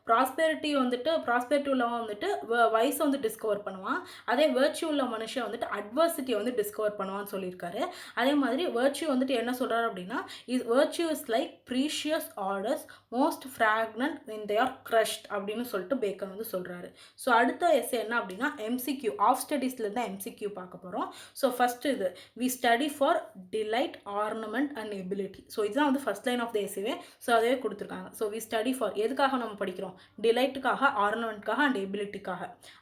ப்ராஸ்பெரிட்டி உள்ளவன் வந்துட்டு வைஸை வந்து டிஸ்கவர் பண்ணுவான். அதே வெர்ச்சியூ உள்ள மனுஷன் வந்துட்டு அட்வர்சிட்டியை வந்து டிஸ்கவர் பண்ணுவான்னு சொல்லியிருக்காரு. அதே மாதிரி வெர்ச்சியூ வந்துட்டு என்ன சொல்கிறார் அப்படின்னா is virtue is like precious orders most fragrant when they are crushed அப்படின்னு சொல்லிட்டு பேக்கன் வந்து சொல்கிறாரு. ஸோ அடுத்த எஸ்ஸே என்ன அப்படின்னா எம்சிக்யூ ஆஃப் ஸ்டடீஸ்லேருந்து எம்சிக்யூ பார்க்க போகிறோம். ஸோ ஃபஸ்ட்டு இது we study for delight ornament and ability. So இதுதான் வந்து ஃபஸ்ட் லைன் ஆஃப் த எஸ்ஸேவே. ஸோ அதே கொடுத்துருக்காங்க. ஸோ வி ஸ்டடி ஃபார் எதுக்காக நம்ம படிக்கிறோம், டிலைட்டுக்காக, ஆர்னமெண்ட்காக அண்ட் எபிலிட்டிக்காக.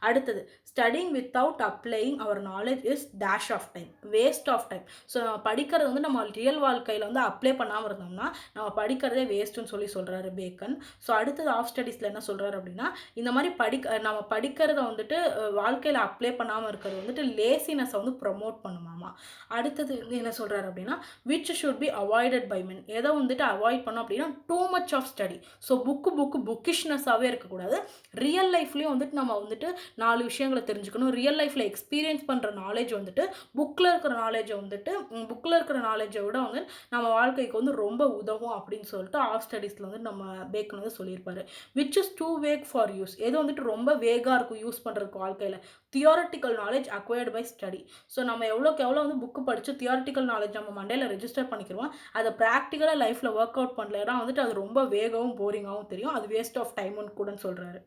அடுத்தது studying without applying our knowledge is dash of time, waste of time. So நம்ம படிக்கிறது வந்து நம்ம ரியல் வாழ்க்கையில் வந்து அப்ளை பண்ணாமல் இருந்தோம்னா நம்ம படிக்கிறதே வேஸ்ட்டுன்னு சொல்லி சொல்கிறாரு பேக்கன். ஸோ அடுத்தது ஆஃப் ஸ்டடீஸில் என்ன சொல்கிறாரு அப்படின்னா இந்த மாதிரி நம்ம படிக்கிறத வந்துட்டு வாழ்க்கையில் அப்ளை பண்ணாமல் இருக்கிறது வந்துட்டு லேசினஸை வந்து ப்ரொமோட் பண்ணுமாமா. அடுத்தது வந்து என்ன சொல்கிறாரு அப்படின்னா which should be avoided by men. எதை வந்துட்டு அவாய்ட் பண்ணோம் அப்படின்னா too much of study. So புக்கிஷ்னஸாகவே இருக்கக்கூடாது. ரியல் லைஃப்லேயும் வந்துட்டு நம்ம வந்துட்டு 4 விஷயங்களை தெரிஞ்சுக்கணும். ரியல் லைஃப்பில் எக்ஸ்பீரியன்ஸ் பண்ணுற நாலேஜ் வந்துட்டு புக்கில் இருக்கிற நாலேஜை விட வந்து நம்ம வாழ்க்கைக்கு வந்து ரொம்ப உதவும் அப்படின்னு சொல்லிட்டு ஆஃப் ஸ்டடீஸில் வந்து நம்ம பேக்கன் வந்து சொல்லியிருப்பாரு. Which is too weak for use. எது வந்துட்டு ரொம்ப வேகாக இருக்கும் யூஸ் பண்ணுறதுக்கு வாழ்க்கையில், theoretical knowledge acquired by study. So நம்ம எவ்வளோக்கு எவ்வளோ வந்து புக்கு படித்து தியோரட்டிக்கல் நாலேஜ் நம்ம மண்டையில் ரெஜிஸ்டர் பண்ணிக்கிறோம், அதை ப்ராக்டிக்கலாக லைஃப்பில் ஒர்க் அவுட் பண்ணலைன்னா வந்துட்டு அது ரொம்ப வேகவும் போரிங்காகவும் தெரியும், அது வேஸ்ட் ஆஃப் டைம்னு கூட சொல்கிறாரு.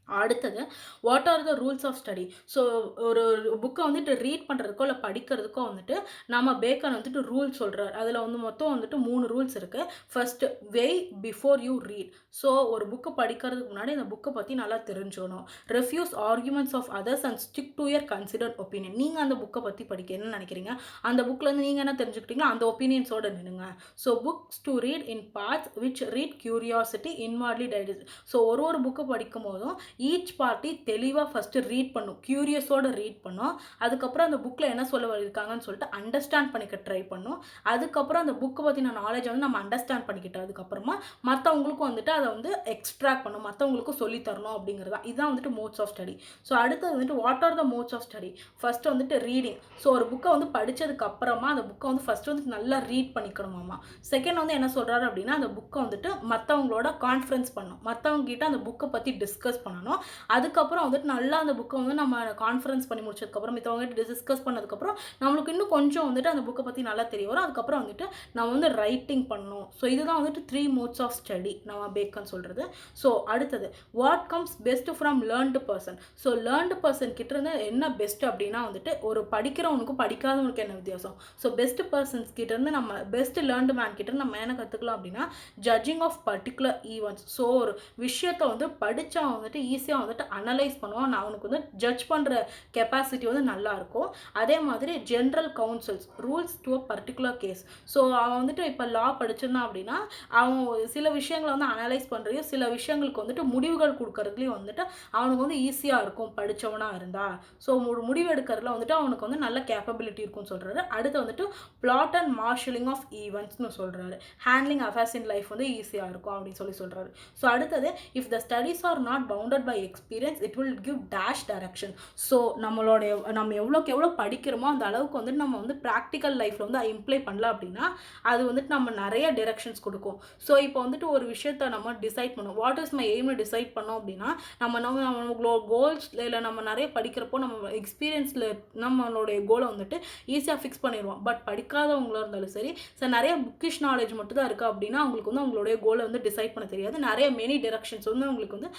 அடுத்தது what are the rules of study. So ஒரு புக்கை வந்துட்டு ரீட் பண்ணுறதுக்கோ இல்லை படிக்கிறதுக்கோ வந்துட்டு நம்ம பேக்கன் வந்துட்டு ரூல் சொல்கிறார். அதில் வந்து மொத்தம் வந்துட்டு 3 ரூல்ஸ் இருக்குது. First weigh before you read. So ஒரு புக்கை படிக்கிறதுக்கு முன்னாடி அந்த புக்கை பற்றி நல்லா தெரிஞ்சுக்கணும். Refuse arguments of others and stick to your considered opinion. நீங்கள் அந்த புக்கை பற்றி படிக்க என்ன நினைக்கிறீங்க, அந்த புக்கிலேருந்து நீங்கள் என்ன தெரிஞ்சுக்கிட்டீங்களோ அந்த ஒப்பீனியன்ஸோடு நின்னுங்க. So books to read in parts which read curiosity inwardly digest. So ஒரு புக்கை படிக்கும் போதும் ஈச் பார்ட்டி தெளிவாக ஃபஸ்ட்டு ரீட் பண்ணும், க்யூரியஸோடு ரீட் பண்ணும். அதுக்கப்புறம் அந்த புக்கில் என்ன சொல்ல இருக்காங்கன்னு சொல்லிட்டு அண்டர்ஸ்டாண்ட் பண்ணிக்க ட்ரை பண்ணும். அதுக்கப்புறம் அந்த புக்கை பற்றின நாலேஜை வந்து நம்ம அண்டர்ஸ்டாண்ட் பண்ணிக்கிட்டோம். அதுக்கப்புறமா மற்றவங்களுக்கும் வந்துட்டு அதை வந்து எக்ஸ்ட்ராக்ட் பண்ணும், மற்றவங்களுக்கும் சொல்லித்தரணும் அப்படிங்கிறதா. இதுதான் வந்துட்டு மோட்ஸ் ஆஃப் ஸ்டடி. ஸோ அடுத்தது வந்துட்டு what are the modes of study. First வந்துட்டு ரீடிங். ஸோ ஒரு புக்கை வந்து படித்ததுக்கப்புறமா அந்த புக்கை வந்து ஃபஸ்ட்டு வந்து நல்லா ரீட் பண்ணிக்கணுமாமா. செகண்ட் வந்து என்ன சொல்கிறாரு அப்படின்னா அந்த புக்கை வந்துட்டு மற்றவங்களோட கான்ஃபரன்ஸ் பண்ணணும், மற்றவங்க கிட்ட அந்த புக்கை பற்றி டிஸ்கஸ் பண்ணணும். அதுக்கப்புறம் வந்துட்டு நல்லா அந்த புக்கை வந்து நம்ம கான்ஃபரன்ஸ் பண்ணி முடிச்சதுக்கப்புறம் மித்தவங்க டிஸ்கஸ் பண்ணதுக்கப்புறம் நம்மளுக்கு இன்னும் கொஞ்சம் வந்துட்டு அந்த புக்கை பற்றி நல்லா தெரிய வரும். அதுக்கப்புறம் வந்துட்டு நம்ம வந்து ரைட்டிங் பண்ணணும். ஸோ இதுதான் வந்துட்டு 3 மோட்ஸ் ஆஃப் ஸ்டடி நம்ம பேக்கன் சொல்கிறது. ஸோ அடுத்தது what comes best from learned person. So learned person கிட்ட இருந்து என்ன பெஸ்ட் அப்படின்னா வந்துட்டு ஒரு படிக்கிறவனுக்கும் படிக்காதவனுக்கு என்ன வித்தியாசம். ஸோ பெஸ்ட் பர்சன்ஸ் கிட்ட இருந்து நம்ம பெஸ்ட் லேர்ன்டு மேன் கிட்ட நம்ம என்ன கற்றுக்கலாம் அப்படின்னா judging of particular events. So ஒரு விஷயத்தை வந்து படித்தா வந்துட்டு ஈஸியாக வந்துட்டு அனலைஸ் பண்ணுவான், அவனுக்கு வந்து ஜட்ஜ் பண்ணுற கெப்பாசிட்டி வந்து நல்லாயிருக்கும். அதே மாதிரி general counsels rules to a particular case. So அவன் வந்துட்டு இப்போ லா படிச்சிருந்தான் அப்படின்னா அவன் சில விஷயங்களை வந்து அனலைஸ் பண்ணுறையும் சில விஷயங்களுக்கு வந்துட்டு முடிவுகள் கொடுக்கறதுலையும் வந்துட்டு அவனுக்கு வந்து ஈஸியாக இருக்கும் படித்தவனாக இருந்தால். ஸோ ஒரு முடிவு எடுக்கிறதுல வந்துட்டு அவனுக்கு வந்து நல்ல கேப்பபிலிட்டி இருக்கும்னு சொல்கிறாரு. அடுத்து வந்துட்டு பிளாட் அண்ட் மார்ஷலிங் ஆஃப் ஈவெண்ட்ஸ்னு சொல்கிறாரு. ஹேண்ட்லிங் அஃபேர்ஸ் இன் லைஃப் வந்து ஈஸியாக இருக்கும் அப்படின்னு சொல்கிறாரு. ஸோ அடுத்தது if the studies are not bounded by experience it will give dash direction. So நம்ம எவ்வளோக்கு எவ்வளோ படிக்கிறோமோ அந்த அளவுக்கு வந்துட்டு நம்ம வந்து ப்ராக்டிக்கல் லைஃப்பில் வந்து இம்ப்ளை பண்ணல அப்படின்னா அது வந்துட்டு நம்ம நிறைய டைரக்ஷன்ஸ் கொடுக்கும். ஸோ இப்போ வந்துட்டு ஒரு விஷயத்தை நம்ம டிசைட் பண்ணோம், வாட் இஸ் மை எய்ம்னு டிசைட் பண்ணோம் அப்படின்னா நம்மளோட கோல்ஸ் இல்லை நம்ம நிறைய படிக்கிறப்போ நம்ம எக்ஸ்பீரியன்ஸில் நம்மளுடைய கோலை வந்துட்டு ஈஸியாக ஃபிக்ஸ் பண்ணிடுவோம். பட் படிக்காதவங்களாக இருந்தாலும் சரி நிறைய புக்கிஷ் நாலேஜ் மட்டும் தான் இருக்குது அப்படின்னா அவங்களுக்கு வந்து அவங்களுடைய கோலை வந்து டிசைட் பண்ண தெரியாது. நிறைய மெனி டைரக்ஷன்ஸ் வந்து அவங்களுக்கு வந்து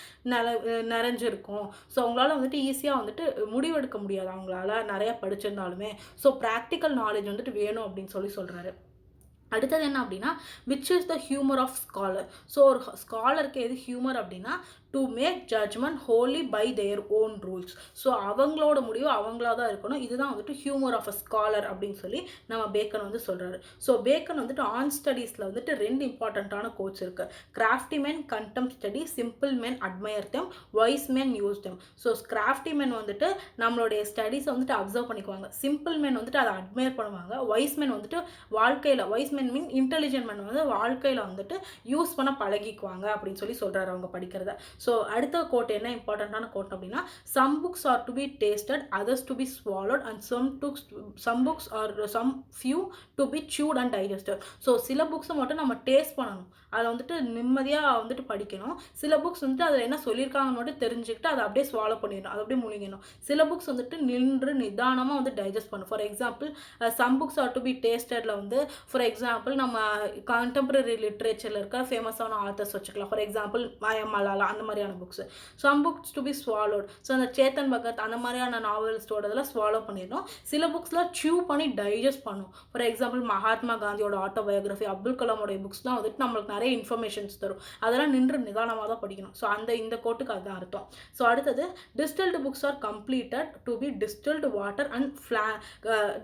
நிறைஞ்சிருக்கும். ஸோ அவங்களால வந்துட்டு ஈஸியாக வந்துட்டு முடிவெடுக்க முடியாது அவங்களால நிறையா படிச்சிருந்தாலுமே. ஸோ ப்ராக்டிக்கல் நாலேஜ் வந்துட்டு வேணும் அப்படின்னு சொல்கிறாரு. அடுத்தது என்ன அப்படின்னா which is the humour of scholar. So ஒரு ஸ்காலருக்கு எது ஹியூமர் அப்படின்னா to make judgement wholly by their own rules. So அவங்களோட முடிவு அவங்களா தான் இருக்கணும். இதுதான் வந்துட்டு ஹியூமர் ஆஃப் அ ஸ்காலர் அப்படின்னு சொல்லி நம்ம பேக்கன் வந்து சொல்கிறாரு. ஸோ பேக்கன் வந்துட்டு ஆன் ஸ்டடீஸில் வந்துட்டு 2 இம்பார்ட்டண்ட்டான கோட்ஸ் இருக்குது. Crafty men contemn study, simple men admire them, wise men use them. So crafty men வந்துட்டு நம்மளுடைய ஸ்டடீஸை வந்துட்டு அப்சர்வ் பண்ணிக்குவாங்க, சிம்பிள் மென் வந்துட்டு அதை அட்மையர் பண்ணுவாங்க, வைஸ் மென் வந்துட்டு வாழ்க்கையில் வைஸ் மென் மீன் இன்டெலிஜென்ட் மென் வந்து வாழ்க்கையில் வந்துட்டு யூஸ் பண்ண பழகிக்குவாங்க அப்படின்னு சொல்கிறாரு அவங்க படிக்கிறத. ஸோ அடுத்த கோட் என்ன இம்பார்ட்டண்ட்டான கோட் அப்படின்னா, some books are to be tasted, others to be swallowed and some books or some few to be chewed and digested. So சில புக்ஸை மட்டும் நம்ம டேஸ்ட் பண்ணணும், அதில் வந்துட்டு நிம்மதியாக வந்துட்டு படிக்கணும். சில புக்ஸ் வந்துட்டு அதில் என்ன சொல்லியிருக்காங்கன்னு மட்டும் தெரிஞ்சுக்கிட்டு அதை அப்படியே ஸ்வாலோ பண்ணிடணும், அதை அப்படியே முழுங்கணும். சில புக்ஸ் வந்துட்டு நின்று நிதானமாக வந்து டைஜஸ்ட் பண்ணும். For example some books are to be டேஸ்டடில் வந்து ஃபார் எக்ஸாம்பிள் நம்ம கண்டெம்பரரி லிட்ரேச்சரில் இருக்க ஃபேமஸான ஆத்தர்ஸ் வச்சுக்கலாம். ஃபார் எக்ஸாம்பிள் மலாலா அந்த மாதிரியான books. Some books to be swallowed, so அந்த சேத்தன் பகத் அந்த மாதிரியான நாவல்ஸோட இதெல்லாம் ஸ்வாலோ பண்ணிடணும். சில புக்ஸ்லாம் சியூ பண்ணி டைஜஸ்ட் பண்ணும். ஃபார் எக்ஸாம்பிள் மகாத்மா காந்தியோட ஆட்டோபயோகிராஃபி, அப்துல் கலாமோடைய புக்ஸ்லாம் வந்துட்டு நம்மளுக்கு நிறைய இன்ஃபர்மேஷன்ஸ் தரும். அதெல்லாம் நின்று நிதானமாக தான் படிக்கணும். ஸோ இந்த கோட்டுக்கு அதுதான் அர்த்தம். ஸோ அடுத்தது, distilled books are completed to be distilled water and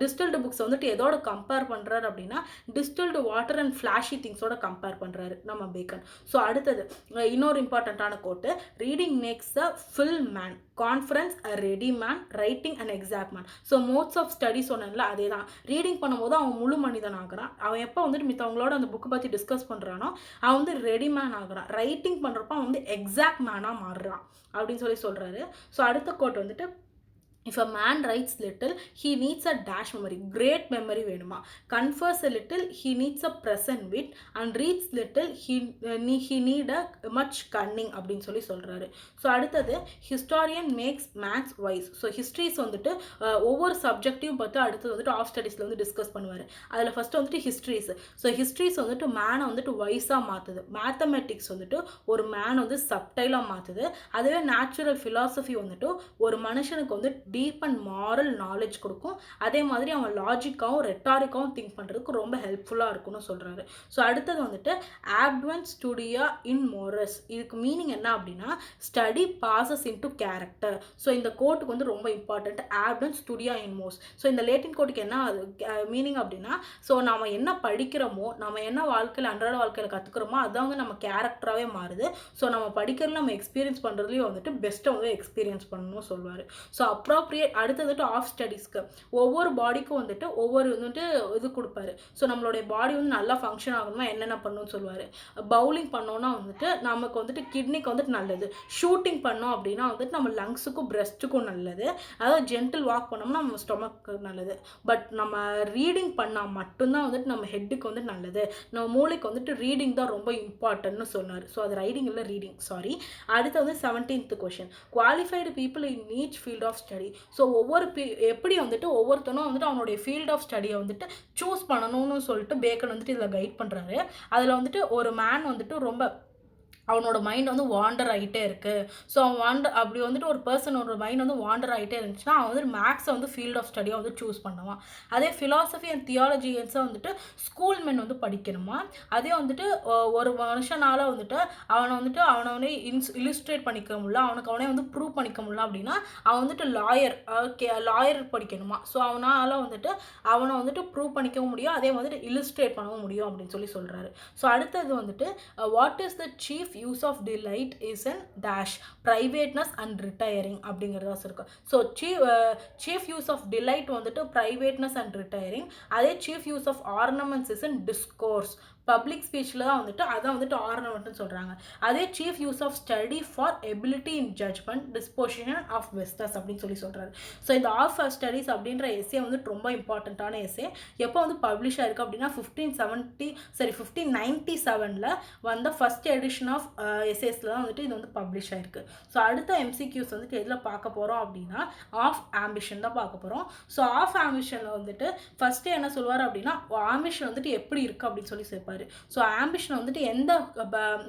distilled books வந்துட்டு எதோட கம்பேர் பண்ணுறாரு அப்படின்னா, டிஸ்டில்டு வாட்டர் அண்ட் ஃப்ளாஷி திங்ஸோட கம்பேர் பண்ணுறாரு நம்ம பேக்கன். ஸோ அடுத்தது இன்னொரு இம்பார்ட்டண்ட்டான quote, reading makes a full man, conference a ready man, writing and exact man. So modes of study சொன்னல அதே தான். ரீடிங் பண்ணும்போது அவன் முழு மனிதன் ஆகிறான். அவன் எப்போ வந்துட்டு மித்தவங்களோட அந்த புக்கை பற்றி டிஸ்கஸ் பண்ணுறானோ அவன் வந்து ரெடி மேன் ஆகிறான். ரைட்டிங் பண்ணுறப்ப அவன் வந்து எக்ஸாக்ட் மேனாக மாறுறான் அப்படின்னு சொல்கிறாரு. ஸோ அடுத்த கோட் வந்துட்டு, if a man writes little, he needs a dash memory, great memory வேணுமா. Confers a little, he needs a present wit, and reads little, he need a much cunning அப்படின்னு சொல்கிறாரு. So அடுத்தது, historian makes maths wise. So histories வந்துட்டு ஒவ்வொரு சப்ஜெக்டையும் பார்த்து அடுத்தது வந்துட்டு of ஸ்டடீஸில் வந்து டிஸ்கஸ் பண்ணுவார். அதில் ஃபஸ்ட்டு வந்துட்டு ஹிஸ்ட்ரிஸ். ஸோ ஹிஸ்ட்ரிஸ் வந்துட்டு மேனை வந்துட்டு வைஸாக மாற்றுது. மேத்தமெட்டிக்ஸ் வந்துட்டு ஒரு மேன் வந்து சப்டைலாக மாற்றுது. அதுவே நேச்சுரல் ஃபிலாசபி வந்துட்டு ஒரு மனுஷனுக்கு வந்து டீப் அண்ட் மாரல் நாலேஜ் கொடுக்கும். அதே மாதிரி அவன் லாஜிக்காகவும் ரெட்டாரிக்காகவும் திங்க் பண்ணுறதுக்கு ரொம்ப ஹெல்ப்ஃபுல்லாக இருக்கும்னு சொல்கிறாரு. ஸோ அடுத்தது வந்துட்டு, ஆப்டுவன் ஸ்டுடியா இன் மோரஸ். இதுக்கு மீனிங் என்ன அப்படின்னா, study bosses into character. So இந்த கோட்டுக்கு வந்து ரொம்ப இம்பார்ட்டண்ட், ஆப்டுவன் ஸ்டுடியா இன் மோஸ். ஸோ இந்த லேட்டின் கோட்டுக்கு என்ன மீனிங் அப்படின்னா, ஸோ நம்ம என்ன படிக்கிறோமோ, நம்ம என்ன வாழ்க்கையில் அன்றாட வாழ்க்கையில் கற்றுக்கிறோமோ அதுதான் வந்து நம்ம கேரக்டராகவே மாறுது. ஸோ நம்ம படிக்கிறதுல நம்ம எக்ஸ்பீரியன்ஸ் பண்ணுறதுலேயும் வந்துட்டு பெஸ்ட்டை வந்து எக்ஸ்பீரியன்ஸ் பண்ணணும்னு சொல்லுவார். ஸோ அடுத்தது வந்துட்டு ஆஃப் ஸ்டடீஸ்க்கு ஒவ்வொரு பாடிக்கும் வந்துட்டு ஒவ்வொரு வந்துட்டு இது கொடுப்பாரு. ஸோ நம்மளுடைய பாடி வந்து நல்லா ஃபங்க்ஷன் ஆகணும்னா என்னென்ன பண்ணணும்னு சொல்லுவார். பவுலிங் பண்ணோன்னா வந்துட்டு நமக்கு வந்துட்டு கிட்னிக்கு வந்துட்டு நல்லது. ஷூட்டிங் பண்ணோம் அப்படின்னா வந்துட்டு நம்ம லங்ஸுக்கும் பிரெஸ்ட்டுக்கும் நல்லது. அதாவது ஜென்டில் வாக் பண்ணோம்னா நம்ம ஸ்டொமக்கு நல்லது. பட் நம்ம ரீடிங் பண்ணால் மட்டும்தான் வந்துட்டு நம்ம ஹெட்டுக்கு வந்து நல்லது. நம்ம மூளைக்கு வந்துட்டு ரீடிங் தான் ரொம்ப இம்பார்ட்டன்ட்னு சொன்னார். ஸோ அது ரைடிங் இல்லை, ரீடிங், சாரி. அடுத்து வந்து 17th question, qualified people in each field of study. So எப்படி வந்துட்டு ஒவ்வொருத்தனும் வந்துட்டு அவனுடைய ஃபீல்ட் ஆஃப் ஸ்டடியை வந்துட்டு சூஸ் பண்ணணும்னு சொல்லிட்டு பேக்கன் வந்துட்டு இதில் கைட் பண்ணுறாரு. அதில் வந்துட்டு ஒரு மேன் வந்துட்டு ரொம்ப அவனோட மைண்ட் வந்து வாண்டர் ஆகிட்டே இருக்குது. ஸோ அவன் அப்படி வந்துட்டு ஒரு பர்சனோட மைண்ட் வந்து வாண்டர் ஆகிட்டே இருந்துச்சுன்னா அவன் வந்து மேக்ஸை வந்து ஃபீல்ட் ஆஃப் ஸ்டடியாக வந்து சூஸ் பண்ணுவான். அதே ஃபிலாசபி அண்ட் தியாலஜிஸை வந்துட்டு ஸ்கூல் மென் வந்து படிக்கணுமா. அதே வந்துட்டு ஒரு மனுஷனால் வந்துட்டு அவனை வந்து இலிஸ்ட்ரேட் பண்ணிக்க முடியல, அவனே வந்து ப்ரூவ் பண்ணிக்க முடியல அப்படின்னா அவன் வந்துட்டு லாயர் படிக்கணுமா. ஸோ அவனால் வந்துட்டு அவனை வந்துட்டு ப்ரூவ் பண்ணிக்கவும் முடியும், அதே வந்துட்டு இலிஸ்ட்ரேட் பண்ணவும் முடியும் அப்படின்னு சொல்கிறாரு. ஸோ அடுத்தது வந்துட்டு, what is the chief use of delight is in dash privateness and retiring அப்படிங்கிறதா இருக்கும். So chief use of delight வந்துட்டு privateness and retiring. அதே chief use of ornaments is in discourse. Public ஸ்பீச்சில் தான் வந்துட்டு அதான் வந்துட்டு ஆர்னமெண்ட்னு சொல்கிறாங்க. அதே chief use of study for ability in judgment, disposition of வெஸ்டர்ஸ் அப்படின்னு சொல்கிறாரு. ஸோ இந்த ஆஃப் ஸ்டடீஸ் அப்படின்ற எஸ்ஸே வந்துட்டு ரொம்ப இம்பார்ட்டண்ட்டான எஸ்ஸே. எப்போ வந்து பப்ளிஷ் ஆயிருக்கு அப்படின்னா 1597 வந்த ஃபர்ஸ்ட் எடிஷன் ஆஃப் எஸ்ஏஸில் தான் வந்துட்டு இது வந்து பப்ளிஷ் ஆயிருக்கு. ஸோ அடுத்த எம்சிக்யூஸ் வந்துட்டு எதில் பார்க்க போகிறோம் அப்படின்னா ஆஃப் ஆம்பிஷன் தான் பார்க்க போகிறோம். ஸோ ஆஃப் ஆம்பிஷனில் வந்துட்டு ஃபஸ்ட்டு என்ன சொல்லுவார் அப்படின்னா, ஆம்பிஷன் வந்துட்டு எப்படி இருக்குது அப்படின்னு சேர்ப்பார். ஸோ ஆம்பிஷன் வந்துட்டு எந்த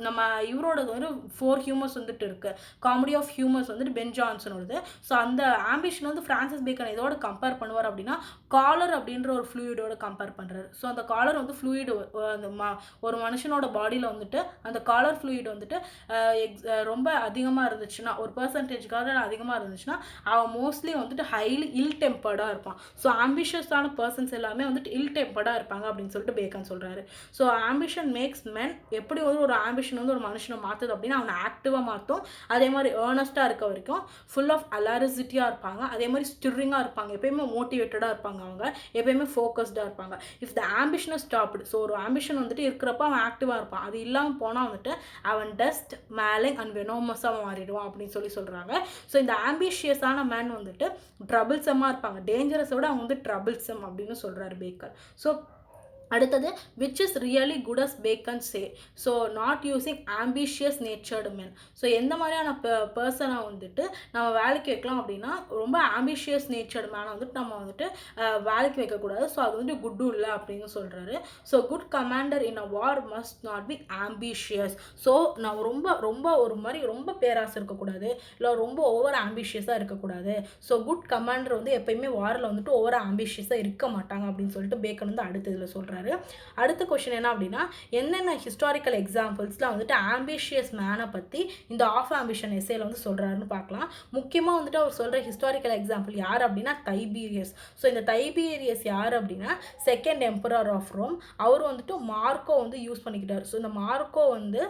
நம்ம இவரோட வந்து 4 ஹியூமர்ஸ் வந்துட்டு இருக்கு. காமெடி ஆஃப் ஹியூமர்ஸ் வந்துட்டு பென் ஜான்சனோடது. ஸோ அந்த ஆம்பிஷன் வந்து ஃப்ரான்சிஸ் பேக்கன் இதோட கம்பேர் பண்ணுவார் அப்படின்னா காலர் அப்படின்ற ஒரு ஃப்ளூயிடோட கம்பேர் பண்ணுறாரு. ஸோ அந்த காலர் வந்து ஃப்ளூயிடு ஒரு மனுஷனோட பாடியில் வந்துட்டு அந்த காலர் ஃப்ளூயிட் வந்துட்டு ரொம்ப அதிகமாக இருந்துச்சுன்னா, ஒரு பர்சன்டேஜ்க்காக அதிகமாக இருந்துச்சுன்னா அவன் மோஸ்ட்லி வந்துட்டு ஹைலி இல் டெம்பர்டாக இருப்பான். ஸோ ஆம்பிஷியஸான பர்சன்ஸ் எல்லாமே வந்துட்டு இல் டெம்பர்டாக இருப்பாங்க அப்படின்னு சொல்லிட்டு பேக்கன் சொல்கிறாரு. ஸோ ஆம்பிஷன் மேக்ஸ் மென் எப்படி வந்து ஒரு ஆம்பிஷன் வந்து ஒரு மனுஷனை மாற்றுது அப்படின்னா அவனை ஆக்டிவாக மாற்றும். அதே மாதிரி ஏர்னஸ்ட்டாக இருக்க வரைக்கும் ஃபுல் ஆஃப் அலாரிசிட்டியாக இருப்பாங்க. அதே மாதிரி ஸ்டிரிங்காக இருப்பாங்க. எப்பயுமே மோட்டிவேட்டடாக இருப்பாங்க. அவங்க எப்பயுமே ஃபோக்கஸ்டாக இருப்பாங்க. இஃப் த ஆம்பிஷனை ஸ்டாப்டு, ஸோ ஒரு ஆம்பிஷன் வந்துட்டு இருக்கிறப்ப அவன் ஆக்டிவாக இருப்பான். அது இல்லாமல் போனால் வந்துட்டு அவன் டஸ்ட் மேலிங் அண்ட் வெனோமஸாக மாறிடுவான் அப்படின்னு சொல்கிறாங்க. ஸோ இந்த ஆம்பிஷியஸான மேன் வந்துட்டு ட்ரபிள்சமாக இருப்பாங்க. டேஞ்சரஸை விட அவங்க வந்து ட்ரபிள்சம் அப்படின்னு சொல்கிறாரு பேக்கர். ஸோ அடுத்தது which is really good as Bacon say, so not using ambitious natured men. So எந்த மாதிரியான பர்சனை வந்துட்டு நம்ம வேலைக்கு வைக்கலாம் அப்படின்னா ரொம்ப ஆம்பிஷியஸ் நேச்சர்டு மேனை வந்துட்டு நம்ம வந்துட்டு வேலைக்கு வைக்கக்கூடாது. ஸோ அது வந்து குட்டும் இல்லை அப்படின்னு சொல்கிறாரு. So good commander in a war must not be ambitious. So நான் ரொம்ப ரொம்ப ஒரு மாதிரி ரொம்ப பேராசை இருக்கக்கூடாது, இல்லை ரொம்ப ஓவர் ஆம்பிஷியஸாக இருக்கக்கூடாது. ஸோ குட் கமாண்டர் வந்து எப்பயுமே வாரில் வந்துட்டு ஓவர் ஆம்பிஷியஸாக இருக்க மாட்டாங்க அப்படின்னு சொல்லிட்டு பேக்கன் வந்து அடுத்த இதில் சொல்கிறார். அடுத்த கொஸ்டின் என்ன அப்படின்னா என்னென்ன ஹிஸ்டாரிக்கல் எக்ஸாம்பிள்ஸ்லாம் வந்துட்டு ஆம்பிஷியஸ் மேனை பற்றி இந்த ஆஃப் ஆம்பிஷன் எஸ்ஸேல வந்து சொல்கிறாருன்னு பார்க்கலாம். முக்கியமாக வந்துட்டு அவர் சொல்கிற ஹிஸ்டாரிக்கல் எக்ஸாம்பிள் யார் அப்படின்னா தைபீரியஸ். ஸோ இந்த தைபீரியஸ் யார் அப்படின்னா செகண்ட் எம்பரர் ஆஃப் ரோம். அவர் வந்துட்டு மார்க்கோ வந்து யூஸ் பண்ணிக்கிட்டார். ஸோ இந்த மார்க்கோ வந்து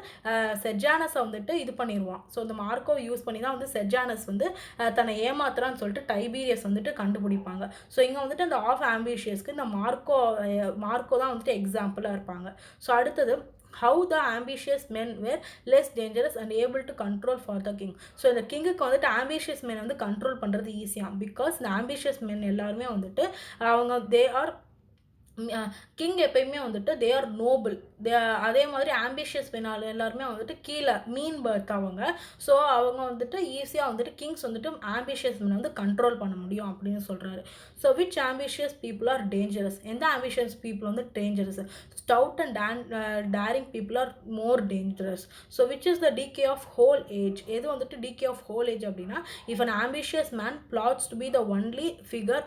செஜானஸை வந்துட்டு இது பண்ணிடுவான். ஸோ இந்த மார்க்கோவை யூஸ் பண்ணி தான் வந்து செஜானஸ் வந்து தன்னை ஏமாத்துறான்னு சொல்லிட்டு டைபீரியஸ் வந்துட்டு கண்டுபிடிப்பாங்க. ஸோ இங்கே வந்துட்டு இந்த ஆஃப் ஆம்பிஷியஸ்க்கு இந்த மார்க்கோ தான் வந்துட்டு எக்ஸாம்பிளாக இருப்பாங்க. ஸோ அடுத்தது how the ambitious men were less dangerous and able to control for the king. So இந்த கிங்குக்கு வந்துட்டு ஆம்பிஷியஸ் men வந்து கண்ட்ரோல் பண்ணுறது ஈஸியாக. பிகாஸ் இந்த ஆம்பிஷியஸ் men எல்லாருமே வந்துட்டு அவங்க தே ஆர் கிங் எப்பயுமே வந்துட்டு தே ஆர் நோபிள். அதே மாதிரி ஆம்பிஷியஸ் பெனால் எல்லாருமே வந்துட்டு கீழே மீன் பர்த் அவங்க. ஸோ அவங்க வந்துட்டு ஈஸியாக வந்துட்டு கிங்ஸ் வந்துட்டு ஆம்பிஷியஸ் மென் வந்து கண்ட்ரோல் பண்ண முடியும் அப்படின்னு சொல்கிறாரு. So which ambitious people are dangerous, எந்த ஆம்பிஷியஸ் பீப்புள் வந்து dangerous? Stout and daring people are more dangerous. So which is the decay of whole age, எது வந்துட்டு டிகே ஆஃப் ஹோல் ஏஜ் அப்படின்னா if an ambitious man plots to be the only figure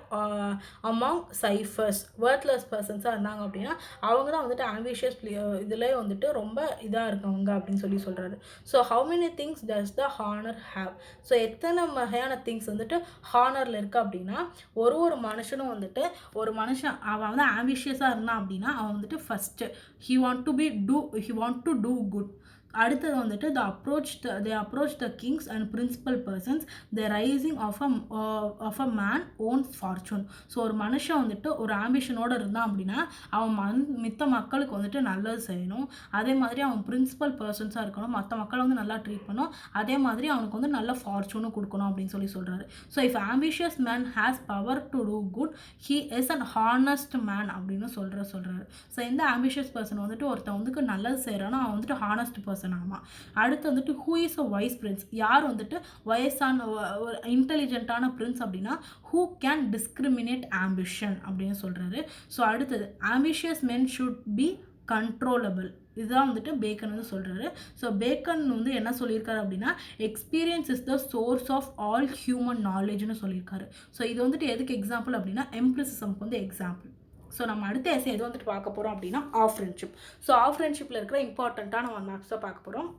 among ciphers, worthless பர்சன்ஸாக இருந்தாங்க அப்படின்னா அவங்க தான் வந்துட்டு ambitious இதில் வந்துட்டு ரொம்ப இதாக இருக்கவங்க அப்படின்னு சொல்கிறாரு. So how many things does the honour have, so எத்தனை வகையான திங்ஸ் வந்துட்டு ஹானரில் இருக்குது அப்படின்னா ஒரு மனுஷனும் வந்துட்டு ஒரு மனுஷன் அவன் வந்து ஆம்பிஷியஸாக இருந்தான் அப்படின்னா அவன் வந்துட்டு first he want to do good. அடுத்தது வந்துட்டு they approach the kings and principal persons, the rising of a man own fortune. So ஒரு மனுஷன் வந்துட்டு ஒரு ஆம்பிஷனோடு இருந்தான் அப்படின்னா அவன் மித்த மக்களுக்கு வந்துட்டு நல்லது செய்யணும். அதே மாதிரி அவன் பிரின்சிபல் பர்சன்ஸாக இருக்கணும், மற்ற மக்களை வந்து நல்லா ட்ரீட் பண்ணணும். அதே மாதிரி அவனுக்கு வந்து நல்ல ஃபார்ச்சூனும் கொடுக்கணும் அப்படின்னு சொல்கிறாரு. So if ambitious man has power to do good he is an honest man அப்படின்னு சொல்கிறாரு. ஸோ எந்த ஆம்பிஷியஸ் பர்சன் வந்துட்டு ஒருத்தன் வந்துட்டு நல்லது செய்கிறானோ அவன் வந்துட்டு ஹானஸ்ட் பர்சன். ஆமாம். அடுத்து வந்துட்டு who is a wise prince, யார் வந்துட்டு வயசான இன்டெலிஜென்ட்டான பிரின்ஸ் அப்படின்னா ஹூ கேன் டிஸ்கிரிமினேட் ஆம்பிஷன் அப்படின்னு சொல்கிறாரு. ஸோ அடுத்தது ambitious men should be controllable, இதுதான் வந்துட்டு பேக்கன் வந்து சொல்கிறாரு. ஸோ பேக்கன் வந்து என்ன சொல்லியிருக்காரு அப்படின்னா experience is the source of all human நாலேஜ்னு சொல்லியிருக்காரு. ஸோ இது வந்துட்டு எதுக்கு எக்ஸாம்பிள் அப்படின்னா எம்பிரிசிசம்க்கு வந்து எக்ஸாம்பிள். ஸோ நம்ம அடுத்த எஸ்ஸே எது வந்துட்டு பார்க்க போகிறோம் அப்படின்னா ஆஃப் ஃப்ரெண்ட்ஷிப். ஸோ ஆஃப் ஃப்ரெண்ட்ஷிப்பில் இருக்கிற இம்பார்ட்டண்ட்டான 1 மார்க்ஸ் தான் பார்க்க போகிறோம்.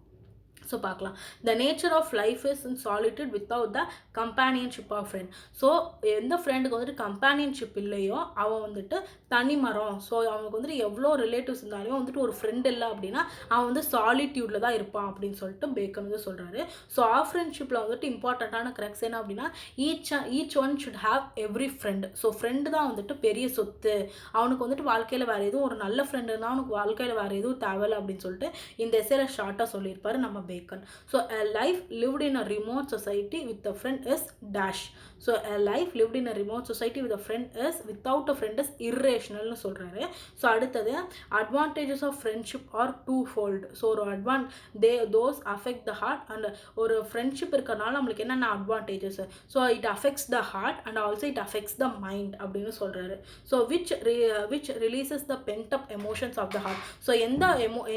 ஸோ பார்க்கலாம். The nature of life is in solitude without the companionship of friend. So எந்த ஃப்ரெண்டுக்கு வந்துட்டு கம்பேனியன்ஷிப் இல்லையோ அவன் வந்துட்டு தனி மரம். ஸோ அவனுக்கு வந்துட்டு எவ்வளோ ரிலேட்டிவ்ஸ் இருந்தாலும் வந்துட்டு ஒரு ஃப்ரெண்ட் இல்லை அப்படின்னா அவன் வந்து சாலிட்யூடில் தான் இருப்பான் அப்படின்னு சொல்லிட்டு பேக்கன் வந்து சொல்கிறாரு. ஸோ ஆஃப் ஃப்ரெண்ட்ஷிப்பில் வந்துட்டு இம்பார்ட்டண்ட்டான கரெக்ட்ஸ் என்ன அப்படின்னா each one should have every friend. So friend தான் வந்துட்டு பெரிய சொத்து. அவனுக்கு வந்துட்டு வாழ்க்கையில் வேறு எதுவும் ஒரு நல்ல ஃப்ரெண்டு இருந்தால் அவனுக்கு வாழ்க்கையில் வேறு எதுவும் தேவையில்லை அப்படின்னு சொல்லிட்டு இந்த எஸ்ஸேல ஷார்ட்டாக சொல்லியிருப்பாரு நம்ம bacon. So a life lived in a remote society with a friend is dash. So a life lived in a remote society with a friend is without a friend is irrational னு சொல்றாரு. So அடுத்தது advantages of friendship are twofold. So ஒரு those affect the heart and ஒரு friendship இருக்கிறனால நம்மளுக்கு என்னென்ன advantages, so it affects the heart and also it affects the mind அப்படின்னு சொல்கிறாரு. So which releases the pent up emotions of the heart. So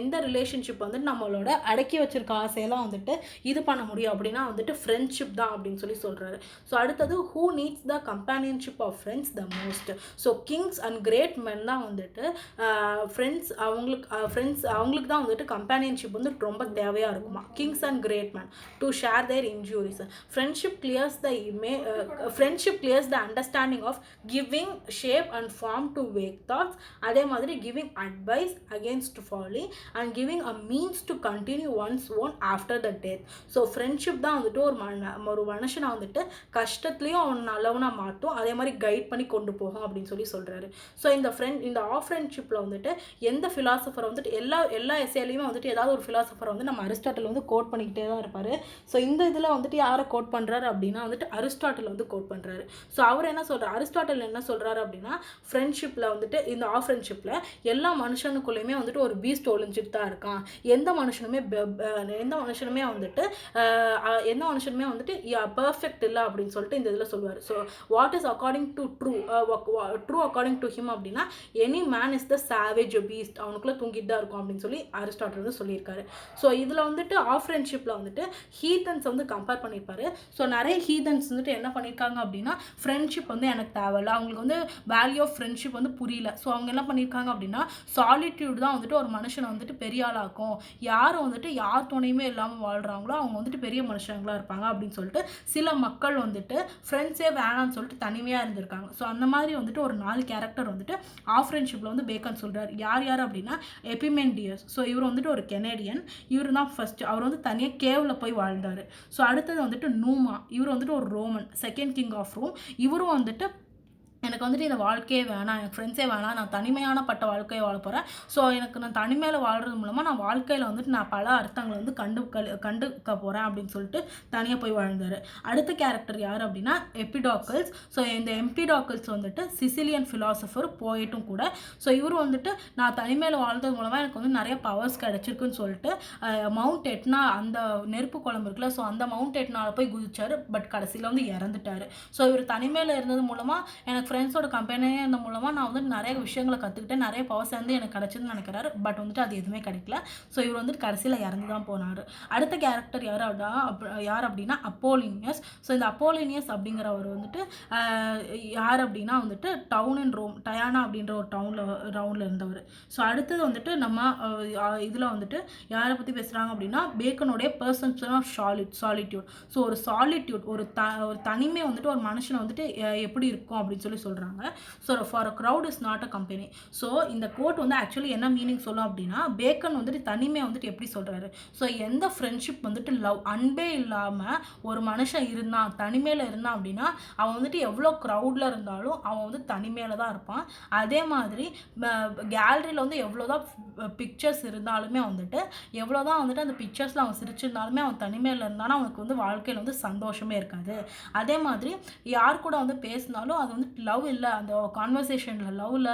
எந்த relationship வந்துட்டு நம்மளோட அடக்கி வச்சிருக்க ஆசையெல்லாம் வந்துட்டு இது பண்ண முடியும் அப்படின்னா வந்துட்டு ஃப்ரெண்ட்ஷிப் தான் அப்படின்னு சொல்கிறாரு. ஸோ அடுத்தது who needs the companionship of friends the most. So kings and great men தான் வந்துட்டு அவங்களுக்கு தான் வந்துட்டு கம்பேனியன்ஷிப் வந்து ரொம்ப தேவையாக இருக்குமா. Kings and great man to share their injuries. Friendship clears the understanding of giving shape and form to vague thoughts. அதே மாதிரி giving advice against folly and giving a means to continue one's own after the death. So friendship தான் வந்துட்டு ஒரு மனுஷனை வந்துட்டு கஷ்டத்துலேயும் அவன் நல்லவனாக மாட்டும், அதே மாதிரி கைட் பண்ணி கொண்டு போகும் அப்படின்னு சொல்கிறாரு. ஸோ இந்த ஆஃப் ஃப்ரெண்ட்ஷிப்பில் வந்துட்டு எந்த ஃபிலாசபரை வந்துட்டு எல்லா எஸ்ஏலையுமே வந்துட்டு ஏதாவது ஒரு ஃபிலாசபரை வந்து நம்ம அரிஸ்டாட்டில் வந்து கோட் பண்ணிக்கிட்டே தான் இருப்பார். ஸோ இந்த இதில் வந்துட்டு யாரை கோட் பண்ணுறாரு அப்படின்னா வந்துட்டு அரிஸ்டாட்டில் வந்து கோட் பண்ணுறாரு. ஸோ அவர் என்ன சொல்கிறார், அரிஸ்டாட்டில் என்ன சொல்கிறாரு அப்படின்னா ஃப்ரெண்ட்ஷிப்பில் வந்துட்டு இந்த ஆஃப் ஃப்ரெண்ட்ஷிப்பில் எல்லா மனுஷனுக்குள்ளேயுமே வந்துட்டு ஒரு பீஸ்ட் ஒளிஞ்சிட்டு தான் இருக்கான். எந்த மனுஷனுமே வந்துட்டு பர்ஃபெக்ட் இல்லை அப்படின்னு சொல்லிட்டு இந்த இதில் சொல்லுவார். So what is according to true according to him அப்படின்னா any man is the savage beast, அவனுக்குள்ளே தூங்கிட்டு தான் இருக்கும் அப்படின்னு சொல்லி அரிஸ்டாட்டில் வந்து சொல்லியிருக்காரு. ஸோ இதில் வந்துட்டு ஆஃப் ஃப்ரெண்ட்ஷிப்பில் வந்துட்டு ஹீதன்ஸ் வந்து கம்பேர் பண்ணியிருப்பாரு. ஸோ நிறைய ஹீதன்ஸ் வந்துட்டு என்ன பண்ணியிருக்காங்க அப்படின்னா ஃப்ரெண்ட்ஷிப் வந்து எனக்கு தேவையில்ல, அவங்களுக்கு வந்து வேல்யூ ஆஃப் ஃப்ரெண்ட்ஷிப் வந்து புரியல. ஸோ அவங்க என்ன பண்ணியிருக்காங்க அப்படின்னா சாலிட்யூட் தான் வந்துட்டு ஒரு மனுஷனை வந்துட்டு பெரிய ஆளாக்கும், யாரும் வந்துட்டு யார் துணையுமே இல்லாமல் வாழ்கிறாங்களோ அவங்க வந்துட்டு பெரிய மனுஷங்களாக இருப்பாங்க அப்படின்னு சொல்லிட்டு சில மக்கள் வந்துட்டு ஃப்ரெண்ட்ஸே வேணாம்னு சொல்லிட்டு தனிமையாக இருந்திருக்காங்க. ஸோ அந்த மாதிரி வந்துட்டு ஒரு 4 கேரக்டர் வந்துட்டு ஆஃப் ஃப்ரெண்ட்ஷிப்பில் வந்து பேக்கன் சொல்கிறார். யார் அப்படின்னா எபிமெண்டியஸ். ஸோ இவர் வந்துட்டு ஒரு கெனடியன், இவர் தான் ஃபர்ஸ்ட். அவர் வந்து தனியாக கேவில் போய் வாழ்ந்தார். ஸோ அடுத்தது வந்துட்டு நூமா, இவர் வந்துட்டு ஒரு Roman, second king of Rome. இவரும் வந்துட்டு எனக்கு வந்துட்டு இந்த வாழ்க்கையே வேணாம், எனக்கு ஃப்ரெண்ட்ஸே வேணாம், நான் தனிமையான பட்ட வாழ்க்கையை வாழ போகிறேன். ஸோ நான் தனிமையில் வாழ்கிறது மூலமாக நான் வாழ்க்கையில் வந்துட்டு நான் பல அர்த்தங்களை வந்து கண்டுக்க போகிறேன் அப்படின்னு சொல்லிட்டு தனியாக போய் வாழ்ந்தார். அடுத்த கேரக்டர் யார் அப்படின்னா எம்பிடாக்கிள்ஸ். ஸோ இந்த எம்பிடாக்கிள்ஸ் வந்துட்டு சிசிலியன் ஃபிலாசபர், போயிட்டும் கூட. ஸோ இவர் வந்துட்டு நான் தனிமையில் வாழ்றது மூலமாக எனக்கு வந்து நிறைய பவர்ஸ் கிடச்சிருக்குன்னு சொல்லிட்டு மவுண்ட் எட்னா, அந்த நெருப்பு குழம்பு இருக்குல்ல, ஸோ அந்த மவுண்ட் எட்னாவில் போய் குதிச்சார். பட் கடைசியில் வந்து இறந்துட்டார். ஸோ இவர் தனிமையில் இருந்தது மூலமாக எனக்கு ஃப்ரெண்ட்ஸோட கம்பெனியே இருந்த மூலமாக நான் வந்து நிறைய விஷயங்களை கற்றுக்கிட்டேன், நிறைய பவர்ஸ் வந்து எனக்கு கிடச்சிதுன்னு நினைக்கிறாரு. பட் வந்துட்டு அது எதுவுமே கிடைக்கல. ஸோ இவர் வந்துட்டு கடைசியில் இறந்து தான் போனார். அடுத்த கேரக்டர் யார் அப்படின்னா அப்போலினியஸ். ஸோ இந்த அப்போலினியஸ் அப்படிங்கிறவர் வந்துட்டு யார் அப்படின்னா வந்துட்டு டவுன் இன் ரோம், டயானா அப்படின்ற ஒரு டவுனில் இருந்தவர். ஸோ அடுத்தது வந்துட்டு நம்ம இதில் வந்துட்டு யாரை பற்றி பேசுகிறாங்க அப்படின்னா பேக்கனுடைய பர்செப்ஷன் ஆஃப் சாலிட்யூட். ஸோ ஒரு சாலிட்யூட், ஒரு தனிமை வந்துட்டு ஒரு மனுஷனை வந்துட்டு எப்படி இருக்கும் அப்படின்னு சொல்கிறாங்க. So for a crowd is not a company. So இந்த கோட் வந்து ஆக்சுவலி என்ன மீனிங் சொல்லும் அப்படின்னா பேக்கன் வந்துட்டு தனிமையை வந்துட்டு எப்படி சொல்கிறாரு. ஸோ எந்த ஃப்ரெண்ட்ஷிப் வந்துட்டு அன்பே இல்லாமல் ஒரு மனுஷன் இருந்தான், தனிமையில் இருந்தான் அப்படின்னா அவன் வந்துட்டு எவ்வளோ க்ரௌடில் இருந்தாலும் அவன் வந்து தனிமையில் தான் இருப்பான். அதே மாதிரி கேலரியில் வந்து எவ்வளோதான் பிக்சர்ஸ் இருந்தாலுமே வந்துட்டு எவ்வளோதான் வந்துட்டு அந்த பிக்சர்ஸில் அவன் சிரிச்சிருந்தாலுமே அவன் தனிமையில் இருந்தாலும் அவனுக்கு வந்து வாழ்க்கையில் வந்து சந்தோஷமே இருக்காது. அதே மாதிரி யார் கூட வந்து பேசினாலும் அது வந்து லவ் இல்லை, அந்த கான்வர்சேஷனில் லவ் இல்லை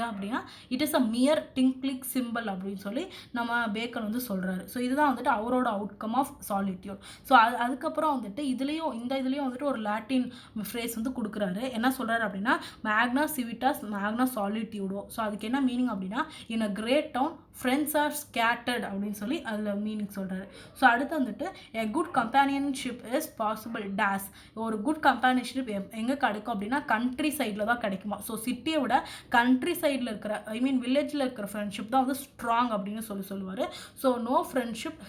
அப்படின்னா இட் இஸ் அ மியர் டிங்க்ளிக் சிம்பிள் அப்படின்னு சொல்லி நம்ம பேக்கன் வந்து சொல்கிறாரு. ஸோ இதுதான் வந்துட்டு அவரோட அவுட்கம் ஆஃப் சாலிட்யூட். ஸோ அதுக்கப்புறம் வந்துட்டு இந்த இதுலேயும் வந்துட்டு ஒரு லாட்டின் ஃப்ரேஸ் வந்து கொடுக்குறாரு. என்ன சொல்கிறாரு அப்படின்னா மேக்னா சிவிட்டாஸ் மேக்னா சாலிட்யூடோ. ஸோ அதுக்கு என்ன மீனிங் அப்படின்னா in a great town friends are scattered அப்படின்னு சொல்லி அதில் மீனிங் சொல்கிறாரு. ஸோ அடுத்து வந்துட்டு a good companionship is possible days. ஒரு குட் கம்பேனியன்ஷிப் எங்கே கிடைக்கும் அப்படின்னா கண்ட்ரி சைடில் தான் கிடைக்குமா. ஸோ சிட்டியை விட கண்ட்ரி சைடில் இருக்கிற வில்லேஜில் இருக்கிற ஃப்ரெண்ட்ஷிப் தான் வந்து ஸ்ட்ராங் அப்படின்னு சொல்லுவார். ஸோ நோ ஃப்ரெண்ட்ஷிப்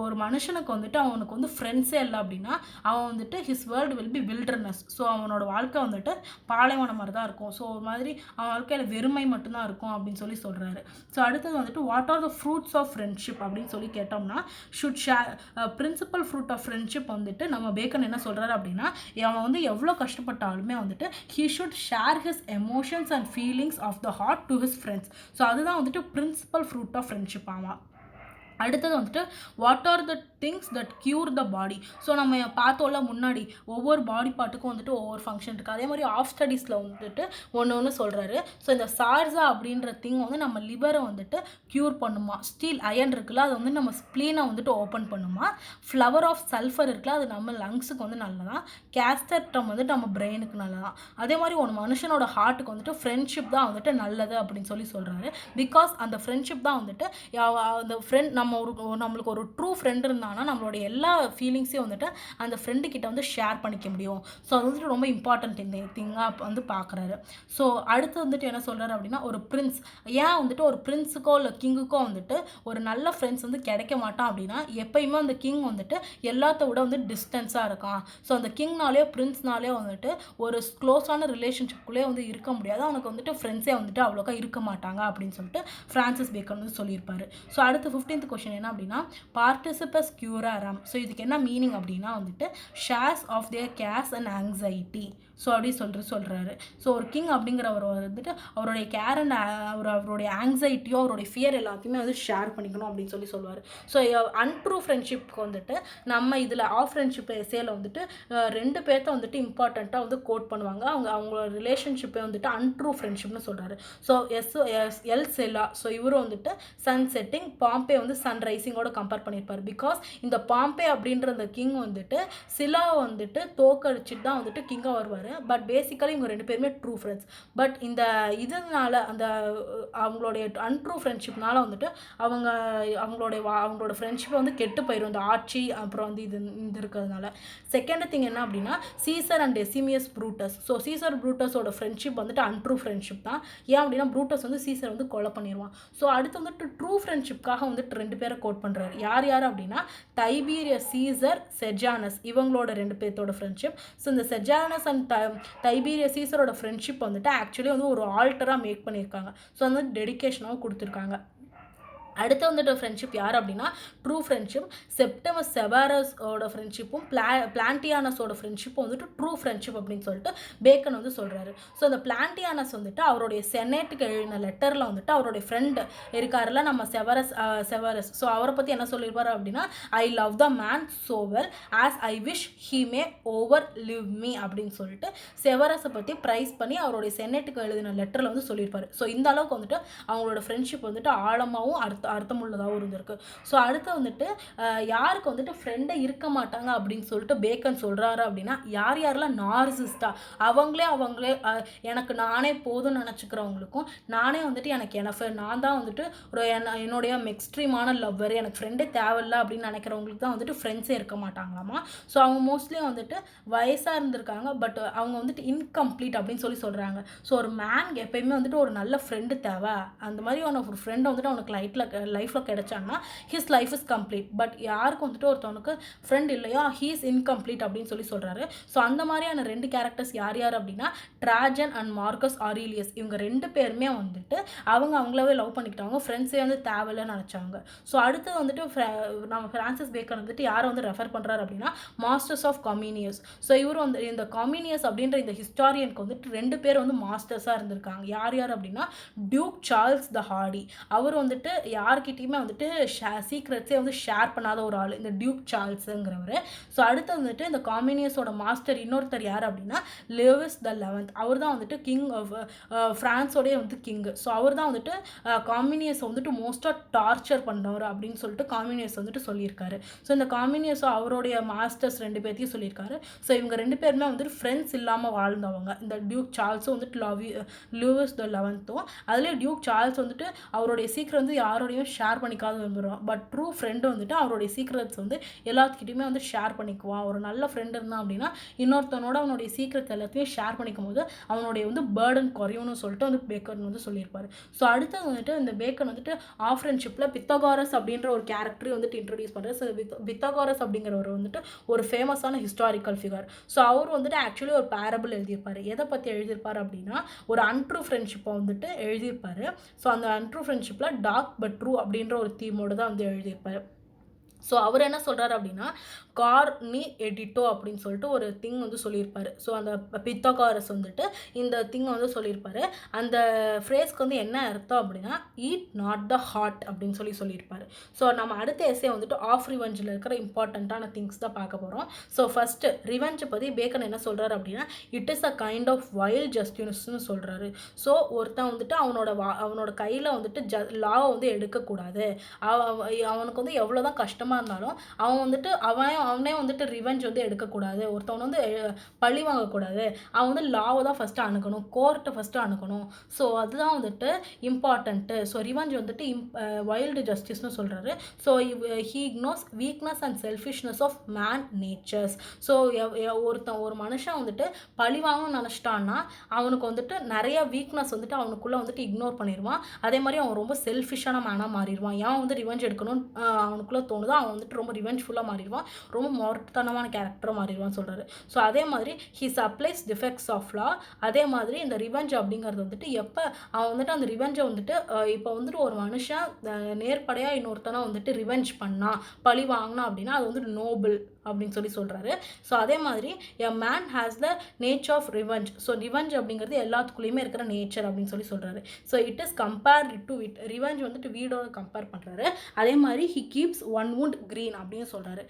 ஒரு மனுஷனுக்கு வந்துட்டு அவனுக்கு வந்து ஃப்ரெண்ட்ஸே இல்லை அப்படின்னா அவன் வந்துட்டு his world will be wilderness. So அவனோட வாழ்க்கை வந்துட்டு பாலைவனம் மாதிரி தான் இருக்கும். ஸோ ஒரு மாதிரி அவன் வாழ்க்கையில் வெறுமை மட்டும்தான் இருக்கும் அப்படின்னு சொல்கிறாரு. ஸோ அடுத்தது வந்துட்டு what are the fruits of friendship அப்படின்னு சொல்லி கேட்டோம்னா should share principal fruit of friendship வந்துட்டு நம்ம பேக்கன் என்ன சொல்கிறாரு அப்படின்னா அவன் வந்து எவ்வளோ கஷ்டப்பட்டாலுமே வந்துட்டு he should share his emotions and feelings of the heart to his friends. So அதுதான் வந்துட்டு பிரின்சிபல் ஃப்ரூட் ஆஃப் ஃப்ரெண்ட்ஷிப். ஆமாம். அடுத்தது வந்துட்டு what are the things that cure the body. So நம்ம பார்த்தோம்ல முன்னாடி ஒவ்வொரு பாடி பார்ட்டுக்கும் வந்துட்டு ஒவ்வொரு ஃபங்க்ஷன் இருக்குது. அதே மாதிரி ஆஃப் ஸ்டடீஸில் வந்துட்டு ஒன்று சொல்கிறாரு. ஸோ இந்த சார்ஸா அப்படின்ற திங் வந்து நம்ம லிவரை வந்துட்டு க்யூர் பண்ணுமா. ஸ்டீல் அயன் இருக்குல்ல அது வந்து நம்ம ஸ்ப்ளீனை வந்துட்டு ஓப்பன் பண்ணுமா. ஃப்ளவர் ஆஃப் சல்ஃபர் இருக்குல்ல அது நம்ம லங்ஸுக்கு வந்து நல்லதான். கேஸ்டர்டம் வந்துட்டு நம்ம பிரெயினுக்கு நல்லதான். அதே மாதிரி ஒரு மனுஷனோட ஹார்ட்டுக்கு வந்துட்டு ஃப்ரெண்ட்ஷிப் தான் வந்துட்டு நல்லது அப்படின்னு சொல்கிறாரு. பிகாஸ் அந்த ஃப்ரெண்ட்ஷிப் தான் வந்துட்டு அந்த ஃப்ரெண்ட் நம்மளுக்கு ஒரு ட்ரூ ஃப்ரெண்ட் இருந்தாங்கன்னா நம்மளோட எல்லா ஃபீலிங்ஸையும் வந்துட்டு அந்த ஃப்ரெண்டு கிட்ட வந்து ஷேர் பண்ணிக்க முடியும். ஸோ அது வந்துட்டு ரொம்ப இம்பார்ட்டன்ட் இந்த திங்காக வந்து பார்க்குறாரு. ஸோ அடுத்து வந்துட்டு என்ன சொல்கிறாரு அப்படின்னா, ஒரு பிரின்ஸ் ஏன் வந்துட்டு ஒரு பிரின்ஸுக்கோ இல்லை கிங்குக்கோ வந்துட்டு ஒரு நல்ல ஃப்ரெண்ட்ஸ் வந்து கிடைக்க மாட்டான் அப்படின்னா, எப்பயுமே அந்த கிங் வந்துட்டு எல்லாத்த விட வந்து டிஸ்டன்ஸாக இருக்கான். ஸோ அந்த கிங்னாலேயோ பிரின்ஸ்னாலேயோ வந்துட்டு ஒரு க்ளோஸான ரிலேஷன்ஷிப்குள்ளே வந்து இருக்க முடியாது. அவனுக்கு வந்துட்டு ஃப்ரெண்ட்ஸே வந்துட்டு அவ்வளோக்கா இருக்க மாட்டாங்க அப்படின்னு சொல்லிட்டு ஃப்ரான்சிஸ் பேக்கன் வந்து சொல்லியிருப்பாரு. ஸோ அடுத்து 15th கொஸ்டின் என்ன அப்படின்னா, பார்ட்டிசிபஸ் கியூராரம். ஸோ இதுக்கு என்ன மீனிங் அப்படின்னா வந்துட்டு shares of their cares and anxiety. So அப்படி சொல்கிறாரு. ஸோ ஒரு கிங் அப்படிங்கிறவர் வந்துட்டு அவருடைய கேர் அண்ட் அவருடைய ஆங்ஸைட்டியோ அவருடைய ஃபியர் எல்லாத்தையுமே வந்து ஷேர் பண்ணிக்கணும் அப்படின்னு சொல்லுவார். ஸோ அன்ட்ரூ ஃப்ரெண்ட்ஷிப்க்கு வந்துட்டு நம்ம இதில் ஆஃப் ஃப்ரெண்ட்ஷிப் எஸ்ஏல வந்துட்டு 2 பேர்த்த வந்துட்டு இம்பார்ட்டண்ட்டாக வந்து கோட் பண்ணுவாங்க. அவங்களோட ரிலேஷன்ஷிப்பை வந்துட்டு அன்ட்ரூ ஃப்ரெண்ட்ஷிப்னு சொல்கிறாரு. ஸோ எல் செல்லா. ஸோ இவரும் வந்துட்டு சன் செட்டிங், பாம்பே வந்து சன் ரைசிங்கோட கம்பேர் பண்ணியிருப்பார். பிகாஸ் இந்த பாம்பே அப்படின்ற அந்த கிங் வந்துட்டு சிலாவை வந்துட்டு தோக்கடிச்சிட்டு தான் வந்துட்டு கிங்காக வருவார். பட் பேசிக்கலி இவங்க 2 பேருமே ட்ரூ ஃப்ரெண்ட்ஸ். பட் இந்த இதனால அந்த அவங்களுடைய அன்ட்ரூ ஃப்ரெண்ட்ஷிப்னால வந்துட்டு அவங்களோட ஃப்ரெண்ட்ஷிப்பை வந்து கெட்டு போயிடும் இந்த ஆட்சி அப்புறம் வந்து இது இருக்கிறதுனால. செகண்ட் திங் என்ன அப்படின்னா, Caesar and Decimus Brutus. So Caesar ப்ரூட்டஸோட ஃப்ரெண்ட்ஷிப் வந்துட்டு அன்ட்ரூ ஃப்ரெண்ட்ஷிப் தான். ஏன் அப்படின்னா ப்ரூட்டஸ் வந்து சீசர் வந்து கொலை பண்ணிடுவான். ஸோ அடுத்து வந்துட்டு ட்ரூ ஃப்ரெண்ட்ஷிப்காக வந்துட்டு 2 பேரை கோட் பண்ணுறாரு. யார் அப்படின்னா, டைபீரியஸ் சீசர், செஜானஸ், இவங்களோட 2 பேர்த்தோட ஃப்ரெண்ட்ஷிப். ஸோ இந்த செஜானஸ் அண்ட் டைபீரியஸ் சீசரோட ஃப்ரெண்ட்ஷிப் வந்துட்டு ஆக்சுவலி வந்து ஒரு ஆல்டராக மேக் பண்ணியிருக்காங்க. ஸோ வந்து டெடிகேஷனாகவும் கொடுத்துருக்காங்க. அடுத்து வந்துட்டு ஃப்ரெண்ட்ஷிப் யார் அப்படின்னா, ட்ரூ ஃப்ரெண்ட்ஷிப் செப்டமஸ் செவாரஸோட ஃப்ரெண்ட்ஷிப்பும் பிளான்டியானஸோட ஃப்ரெண்ட்ஷிப்பும் வந்துட்டு ட்ரூ ஃப்ரெண்ட்ஷிப் அப்படின்னு சொல்லிட்டு பேக்கன் வந்து சொல்கிறாரு. ஸோ அந்த பிளான்டியானஸ் வந்துட்டு அவருடைய செனேட்டுக்கு எழுதின லெட்டரில் வந்துட்டு அவருடைய ஃப்ரெண்டு இருக்காருல நம்ம செவரஸ். ஸோ அவரை பற்றி என்ன சொல்லியிருப்பாரு அப்படின்னா, I love the man so well as I wish he May over live me அப்படின்னு சொல்லிட்டு செவரஸை பற்றி ப்ரைஸ் பண்ணி அவருடைய செனேட்டுக்கு எழுதின லெட்டரில் வந்து சொல்லியிருப்பாரு. ஸோ இந்த அளவுக்கு வந்துட்டு அவங்களோட ஃப்ரெண்ட்ஷிப் வந்துட்டு ஆழமாகவும் அர்த்தமுள்ளதாகவும் இருந்திருக்கு. ஸோ அடுத்து வந்துட்டு யாருக்கு வந்துட்டு ஃப்ரெண்டே இருக்க மாட்டாங்க அப்படின்னு சொல்லிட்டு பேக்கன் சொல்கிறாரு அப்படின்னா, யாரெல்லாம் நார்சிஸ்டா அவங்களே எனக்கு நானே போதும்னு நினச்சிக்கிறவங்களுக்கும், நானே வந்துட்டு எனக்கு நான் தான் வந்துட்டு ஒரு என்னுடைய எக்ஸ்ட்ரீமான லவ்வர், எனக்கு ஃப்ரெண்டே தேவையில்லை அப்படின்னு நினைக்கிறவங்களுக்கு தான் வந்துட்டு ஃப்ரெண்ட்ஸே இருக்க மாட்டாங்களாமா. ஸோ அவங்க மோஸ்ட்லி வந்துட்டு வயசாக இருந்திருக்காங்க, பட் அவங்க வந்துட்டு இன்கம்ப்ளீட் அப்படின்னு சொல்கிறாங்க. ஸோ ஒரு மேன் எப்பயுமே வந்துட்டு ஒரு நல்ல ஃப்ரெண்டு தேவை. அந்த மாதிரி ஒரு ஃப்ரெண்டை வந்துட்டு அவனுக்கு லைஃப்பில் கிடைச்சாங்கன்னா his life is complete. But யாருக்கு வந்துட்டு ஒருத்தவனுக்கு ஃப்ரெண்ட் இல்லையா, ஹீ இஸ் இன்கம்ப்ளீட் அப்படின்னு சொல்கிறாரு. ஸோ அந்த மாதிரியான 2 கேரக்டர்ஸ் யார் அப்படின்னா, ட்ராஜன் அண்ட் மார்க்கஸ் ஆரிலியஸ். இவங்க 2 பேருமே வந்துட்டு அவங்களாவே லவ் பண்ணிக்கிட்டாங்க, ஃப்ரெண்ட்ஸே வந்து தேவையில்லைன்னு நினச்சாங்க. ஸோ அடுத்து வந்துட்டு நம்ம ஃப்ரான்சிஸ் பேக்கன் வந்துட்டு யாரை வந்து ரெஃபர் பண்ணுறாரு அப்படின்னா, மாஸ்டர்ஸ் ஆஃப் காமினியஸ். ஸோ இவர் வந்து இந்த காமினியஸ் அப்படின்ற இந்த ஹிஸ்டாரியனுக்கு வந்துட்டு 2 பேர் வந்து மாஸ்டர்ஸாக இருந்திருக்காங்க. யார் அப்படின்னா, டியூக் சார்ல்ஸ் த ஹார்டி. அவர் வந்துட்டு யார்கிட்டையுமே வந்துட்டு சீக்ரெட்ஸே வந்து ஷேர் பண்ணாத ஒரு ஆள் இந்த டியூக் சார்ல்ஸுங்கிறவர். ஸோ அடுத்து வந்துட்டு இந்த காமினியஸோட மாஸ்டர் இன்னொருத்தர் யார் அப்படின்னா, லூயிஸ் த 11th. அவர் தான் வந்துட்டு கிங் ஆஃப் ஃப்ரான்ஸோடைய வந்து கிங்கு. ஸோ அவர் தான் வந்துட்டு காமினியஸை வந்துட்டு மோஸ்ட்டாக டார்ச்சர் பண்ணவர் அப்படின்னு சொல்லிட்டு காமினியஸ் வந்துட்டு சொல்லியிருக்காரு. ஸோ இந்த காமினியஸோ அவருடைய மாஸ்டர்ஸ் 2 பேர்த்தையும் சொல்லியிருக்காரு. ஸோ இவங்க 2 பேருமே வந்துட்டு ஃப்ரெண்ட்ஸ் இல்லாமல் வாழ்ந்தவங்க. இந்த டியூக் சார்ல்ஸும் வந்துட்டு லூயிஸ் த 11th. அதுலேயே டியூக் சார்ல்ஸ் வந்துட்டு அவருடைய சீக்ரெட் வந்து யாரோடையும் ஷேர் பண்ணிக்காத விரும்புகிறான். பட் ட்ரூ ஃப்ரெண்டு வந்துட்டு அவருடைய சீக்ரெட்ஸ் வந்து எல்லாத்துக்கிட்டையுமே வந்து ஷேர் பண்ணிக்குவான். ஒரு நல்ல ஃப்ரெண்டு இருந்தான் அப்படின்னா இன்னொருத்தனோட அவனுடைய சீக்ரெட்ஸ் எல்லாத்தையும் ஷேர் பண்ணிக்கும் போது அவனுடைய வந்து பேர்டன் குறையும்னு சொல்லிட்டு வந்து பேக்கன் வந்து சொல்லியிருப்பாரு. ஸோ அடுத்து வந்துட்டு இந்த பேக்கன் வந்துட்டு ஆஃப் ஃப்ரெண்ட்ஷிப்பில் பித்தகாரஸ் அப்படின்ற ஒரு கேரக்டரையும் வந்துட்டு இன்ட்ரடியூஸ் பண்ணுறாரு. ஸோ பித்தகாரஸ் அப்படிங்கிறவர் வந்துட்டு ஒரு ஃபேமஸான ஹிஸ்டாரிக்கல் ஃபிகர். ஸோ அவர் வந்துட்டு ஆக்சுவலி ஒரு பேரபிள் எழுதியிருப்பார். எதை பற்றி எழுதியிருப்பார் அப்படின்னா, ஒரு அன்ட்ரூ ஃப்ரெண்ட்ஷிப்பை வந்துட்டு எழுதியிருப்பார். ஸோ அந்த அன்ட்ரூ ஃப்ரெண்ட்ஷிப்பில் டார்க் பட் ட்ரூ அப்படின்ற ஒரு தீமோடு தான் வந்து எழுதியிருப்பார். ஸோ அவர் என்ன சொல்கிறார் அப்படின்னா, கார்னி எடிட்டோ அப்படின்னு சொல்லிட்டு ஒரு திங் வந்து சொல்லியிருப்பார். ஸோ அந்த பித்தகாரஸ் வந்துட்டு இந்த திங் வந்து சொல்லியிருப்பார். அந்த ஃப்ரேஸ்க்கு வந்து என்ன அர்த்தம் அப்படின்னா, ஈட் நாட் த ஹார்ட் அப்படின்னு சொல்லியிருப்பார். ஸோ நம்ம அடுத்த எஸ்ஸே வந்துட்டு ஆஃப் ரிவெஞ்சில் இருக்கிற இம்பார்ட்டண்ட்டான திங்ஸ் தான் பார்க்க போகிறோம். ஸோ ஃபஸ்ட்டு ரிவெஞ்சை பற்றி பேக்கன் என்ன சொல்கிறார் அப்படின்னா, it is a kind of wild ஜஸ்டிஸ்னு சொல்கிறாரு. ஸோ ஒருத்தன் வந்துட்டு அவனோட கையில் வந்துட்டு லாவை வந்து எடுக்கக்கூடாது. அவனுக்கு வந்து எவ்வளோ தான் கஷ்டமாக விஷயமா இருந்தாலும் அவன் வந்துட்டு அவனே வந்துட்டு ரிவெஞ்ச் வந்து எடுக்கக்கூடாது, ஒருத்தவனை வந்து பழி வாங்கக்கூடாது, அவன் வந்து லாவை தான் ஃபஸ்ட்டு அணுகணும், கோர்ட்டை ஃபஸ்ட்டு அணுகணும். ஸோ அதுதான் வந்துட்டு இம்பார்ட்டண்ட்டு. ஸோ ரிவெஞ்ச் வந்துட்டு வைல்டு ஜஸ்டிஸ்னு சொல்கிறாரு. So he ignores weakness and selfishness of man natures. So ஒரு மனுஷன் வந்துட்டு பழி வாங்கணும்னு நினச்சிட்டான்னா அவனுக்கு வந்துட்டு நிறைய வீக்னஸ் வந்துட்டு அவனுக்குள்ளே வந்துட்டு இக்னோர் பண்ணிடுவான். அதே மாதிரி அவன் ரொம்ப செல்ஃபிஷான மேனாக மாறிடுவான். ஏன் வந்து ரிவெஞ்ச் எடுக்கணும்னு அவனுக்குள்ளே தோணுதோ அவன் வந்துட்டு ரொம்ப ரிவெஞ்ச்ஃபுல்லாக மாறிடுவான், ரொம்ப மொரட்டுத்தனமான கேரக்டராக மாறிடுவான்னு சொல்கிறாரு. ஸோ அதே மாதிரி he supplies defects of law. அதே மாதிரி இந்த ரிவெஞ்ச் அப்படிங்கிறது வந்துட்டு எப்போ அவன் வந்துட்டு அந்த ரிவெஞ்சை வந்துட்டு இப்போ வந்துட்டு ஒரு மனுஷன் நேர்படையாக இன்னொருத்தனை வந்துட்டு ரிவெஞ்ச் பண்ணான், பழி வாங்கினா அப்படின்னா அது வந்துட்டு நோபல் அப்படின்னு சொல்கிறாரு. ஸோ அதே மாதிரி a man has the nature of revenge. So revenge அப்படிங்கிறது எல்லாத்துக்குள்ளேயுமே இருக்கிற நேச்சர் அப்படின்னு சொல்கிறாரு. So it is compared to it. Revenge வந்துட்டு வீடோட கம்பேர் பண்ணுறாரு. அதே மாதிரி he keeps own wound green அப்படின்னு சொல்கிறாரு.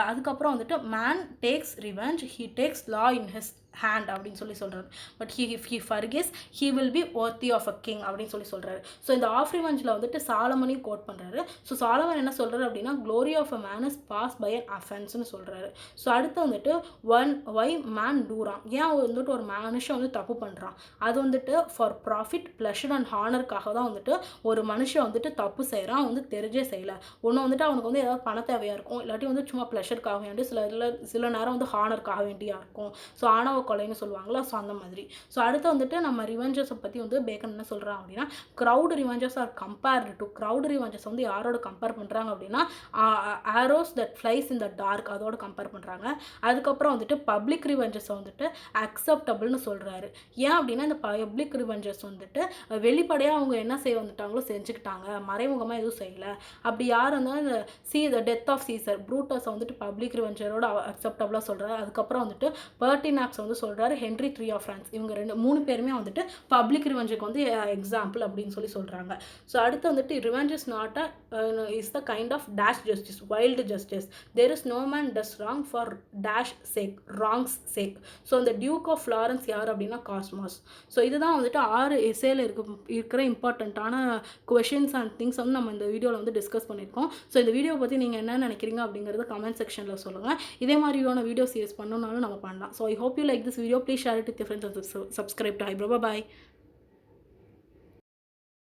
அதுக்கப்புறம் வந்துட்டு man takes revenge, he takes law in his hand அப்படின்னு சொல்கிறாரு. But if he forgives he will be worthy of a king அப்படின்னு சொல்கிறாரு. ஸோ இந்த ஆஃப் ரிவெஞ்சில் வந்துட்டு சாலமனையும் கோட் பண்ணுறாரு. ஸோ சாலமன் என்ன சொல்கிறாரு அப்படின்னா glory of a man is pass by an அஃபென்ஸ்னு சொல்கிறாரு. ஸோ அடுத்து வந்துட்டு ஒய் மேன் டூரான், ஏன் வந்துட்டு ஒரு மனுஷன் வந்து தப்பு பண்ணுறான், அது வந்துட்டு ஃபார் ப்ராஃபிட் ப்ளஷர் அண்ட் ஹானருக்காக தான் வந்துட்டு ஒரு மனுஷன் வந்துட்டு தப்பு செய்கிறான், அவன் வந்து தெரிஞ்சே செய்யலை. ஒன்று வந்துட்டு அவனுக்கு வந்து ஏதாவது பண தேவையாக இருக்கும், இல்லாட்டி வந்து சும்மா ப்ளஷருக்காக வேண்டி சில நேரம் வந்து ஹானருக்காக வேண்டியாக இருக்கும். ஸோ ஆணவ கொலைன்னு சொல்லுவாங்களா, ஸோ அந்த மாதிரி. ஸோ அடுத்து வந்துட்டு நம்ம ரிவெஞ்சஸை பற்றி வந்து பேக்கன் என்ன சொல்கிறாங்க அப்படின்னா crowd revenges are compared to. Crowd revenges வந்து யாரோட கம்பேர் பண்ணுறாங்க அப்படின்னா arrows that flies in the dark அதோட கம்பேர் பண்ணுறாங்க. அதுக்கப்புறம் வந்துட்டு பப்ளிக் ரிவெஞ்சஸை வந்துட்டு அக்செப்டபிள்னு சொல்கிறாரு. ஏன் அப்படின்னா இந்த பப்ளிக் ரிவெஞ்சஸ் வந்துட்டு வெளிப்படையாக அவங்க என்ன செய்ய வந்துட்டாங்களோ செஞ்சுக்கிட்டாங்க, மறைமுகமாக எதுவும் செய்யலை. அப்படி யார் இருந்தாலும் இந்த டெத் ஆஃப் சீசர் ப்ரூட்டஸை வந்துட்டு பப்ளிக் ரிவெஞ்சரோட அக்செப்டபிளாக சொல்கிறாரு. அதுக்கப்புறம் வந்துட்டு பெர்டினாக்ஸ் வந்து சொல்கிறாரு, ஹென்ரி III ஆஃப் ஃப்ரான்ஸ், இவங்க 3 பேருமே வந்துட்டு பப்ளிக் ரிவெஞ்சுக்கு வந்து எக்ஸாம்பிள் அப்படின்னு சொல்கிறாங்க. ஸோ அடுத்து வந்துட்டு revenge is not is the kind of dash justice, wild justice. There is no man does wrong for dash sake, wrongs sake. So இந்த டியூக் ஆஃப் ஃப்ளாரன்ஸ் யார் அப்படின்னா காஸ்மாஸ். ஸோ இதுதான் வந்துட்டு 6 எஸ்ஸேல இருக்கிற இம்பார்ட்டண்ட்டான கொஷின்ஸ் அண்ட் திங்ஸ் வந்து நம்ம இந்த வீடியோவில் வந்து டிஸ்கஸ் பண்ணியிருக்கோம். ஸோ இந்த வீடியோ பற்றி நீங்கள் என்ன நினைக்கிறீங்க அப்படிங்கிறத கமெண்ட் செக்ஷனில் சொல்லுங்கள். இதே மாதிரியான வீடியோ சீரிஸ் பண்ணணுன்னாலும் நம்ம பண்ணலாம். So I hope you like this video. Please share it with your friends and subscribe to Eyebrow. Bye bye.